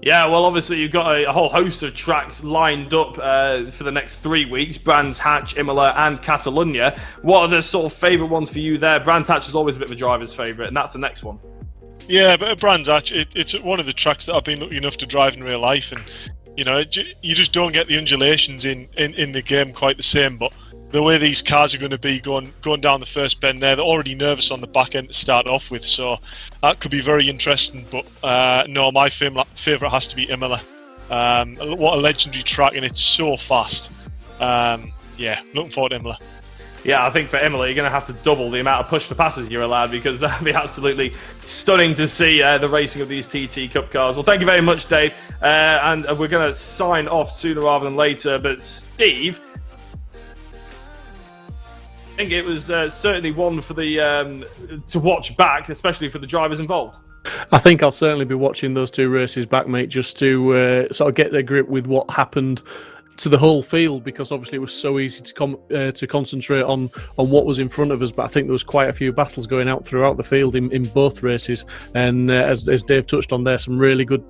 Yeah, well, obviously you've got a whole host of tracks lined up for the next 3 weeks. Brands Hatch, Imola and Catalunya. What are the sort of favourite ones for you there? Brands Hatch is always a bit of a driver's favourite, and that's the next one. Yeah, but at Brands Hatch, it's one of the tracks that I've been lucky enough to drive in real life, and you know, you just don't get the undulations in the game quite the same. But the way these cars are going to be going down the first bend there, they're already nervous on the back end to start off with, so that could be very interesting. But no, my favourite has to be Imola. What a legendary track, and it's so fast. Yeah, looking forward to Imola. Yeah, I think for Imola, you're going to have to double the amount of push to passes you're allowed, because that'd be absolutely stunning to see the racing of these TT Cup cars. Well, thank you very much, Dave. And we're going to sign off sooner rather than later. But Steve, I think it was certainly one for the to watch back, especially for the drivers involved. I think I'll certainly be watching those two races back, mate, just to sort of get their grip with what happened to the whole field, because obviously it was so easy to concentrate on what was in front of us. But I think there was quite a few battles going out throughout the field in both races, and as Dave touched on there, some really good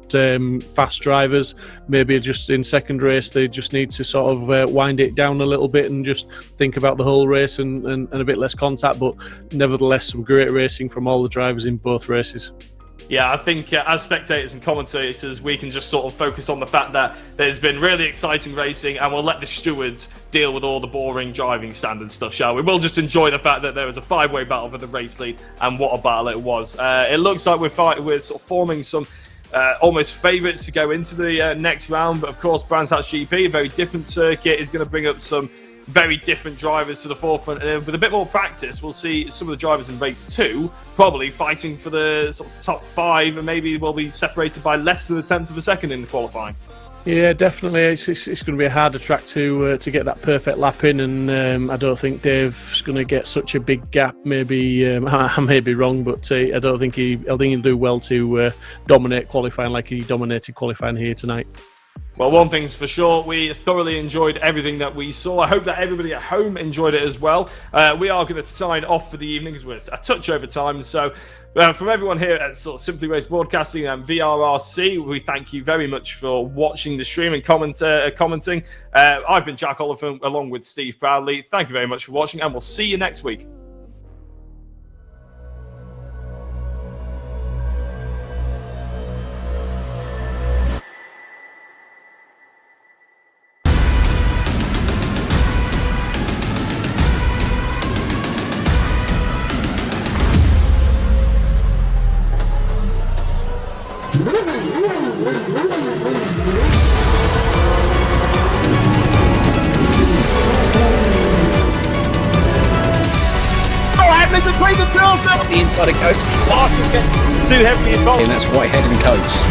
fast drivers. Maybe just in second race they just need to sort of wind it down a little bit and just think about the whole race and a bit less contact, but nevertheless some great racing from all the drivers in both races. Yeah, I think as spectators and commentators, we can just sort of focus on the fact that there's been really exciting racing, and we'll let the stewards deal with all the boring driving standard stuff, shall we? We'll just enjoy the fact that there was a five-way battle for the race lead, and what a battle it was. It looks like we're sort of forming some almost favourites to go into the next round, but of course Brands Hatch GP, a very different circuit, is going to bring up some very different drivers to the forefront, and with a bit more practice we'll see some of the drivers in race 2 probably fighting for the sort of top 5, and maybe we'll be separated by less than a tenth of a second in the qualifying. Yeah, definitely. It's going to be a harder track to get that perfect lap in, and I don't think Dave's going to get such a big gap. Maybe I may be wrong, but I think he'll do well to dominate qualifying like he dominated qualifying here tonight. Well, one thing's for sure, we thoroughly enjoyed everything that we saw. I hope that everybody at home enjoyed it as well. We are going to sign off for the evening because we're a touch over time. So from everyone here at sort of Simply Race Broadcasting and VRRC, we thank you very much for watching the stream and commenting. I've been Jack Oliphant along with Steve Proudley. Thank you very much for watching, and we'll see you next week. The inside of Coates. Martin gets too heavily involved. And that's Whitehead and Coates.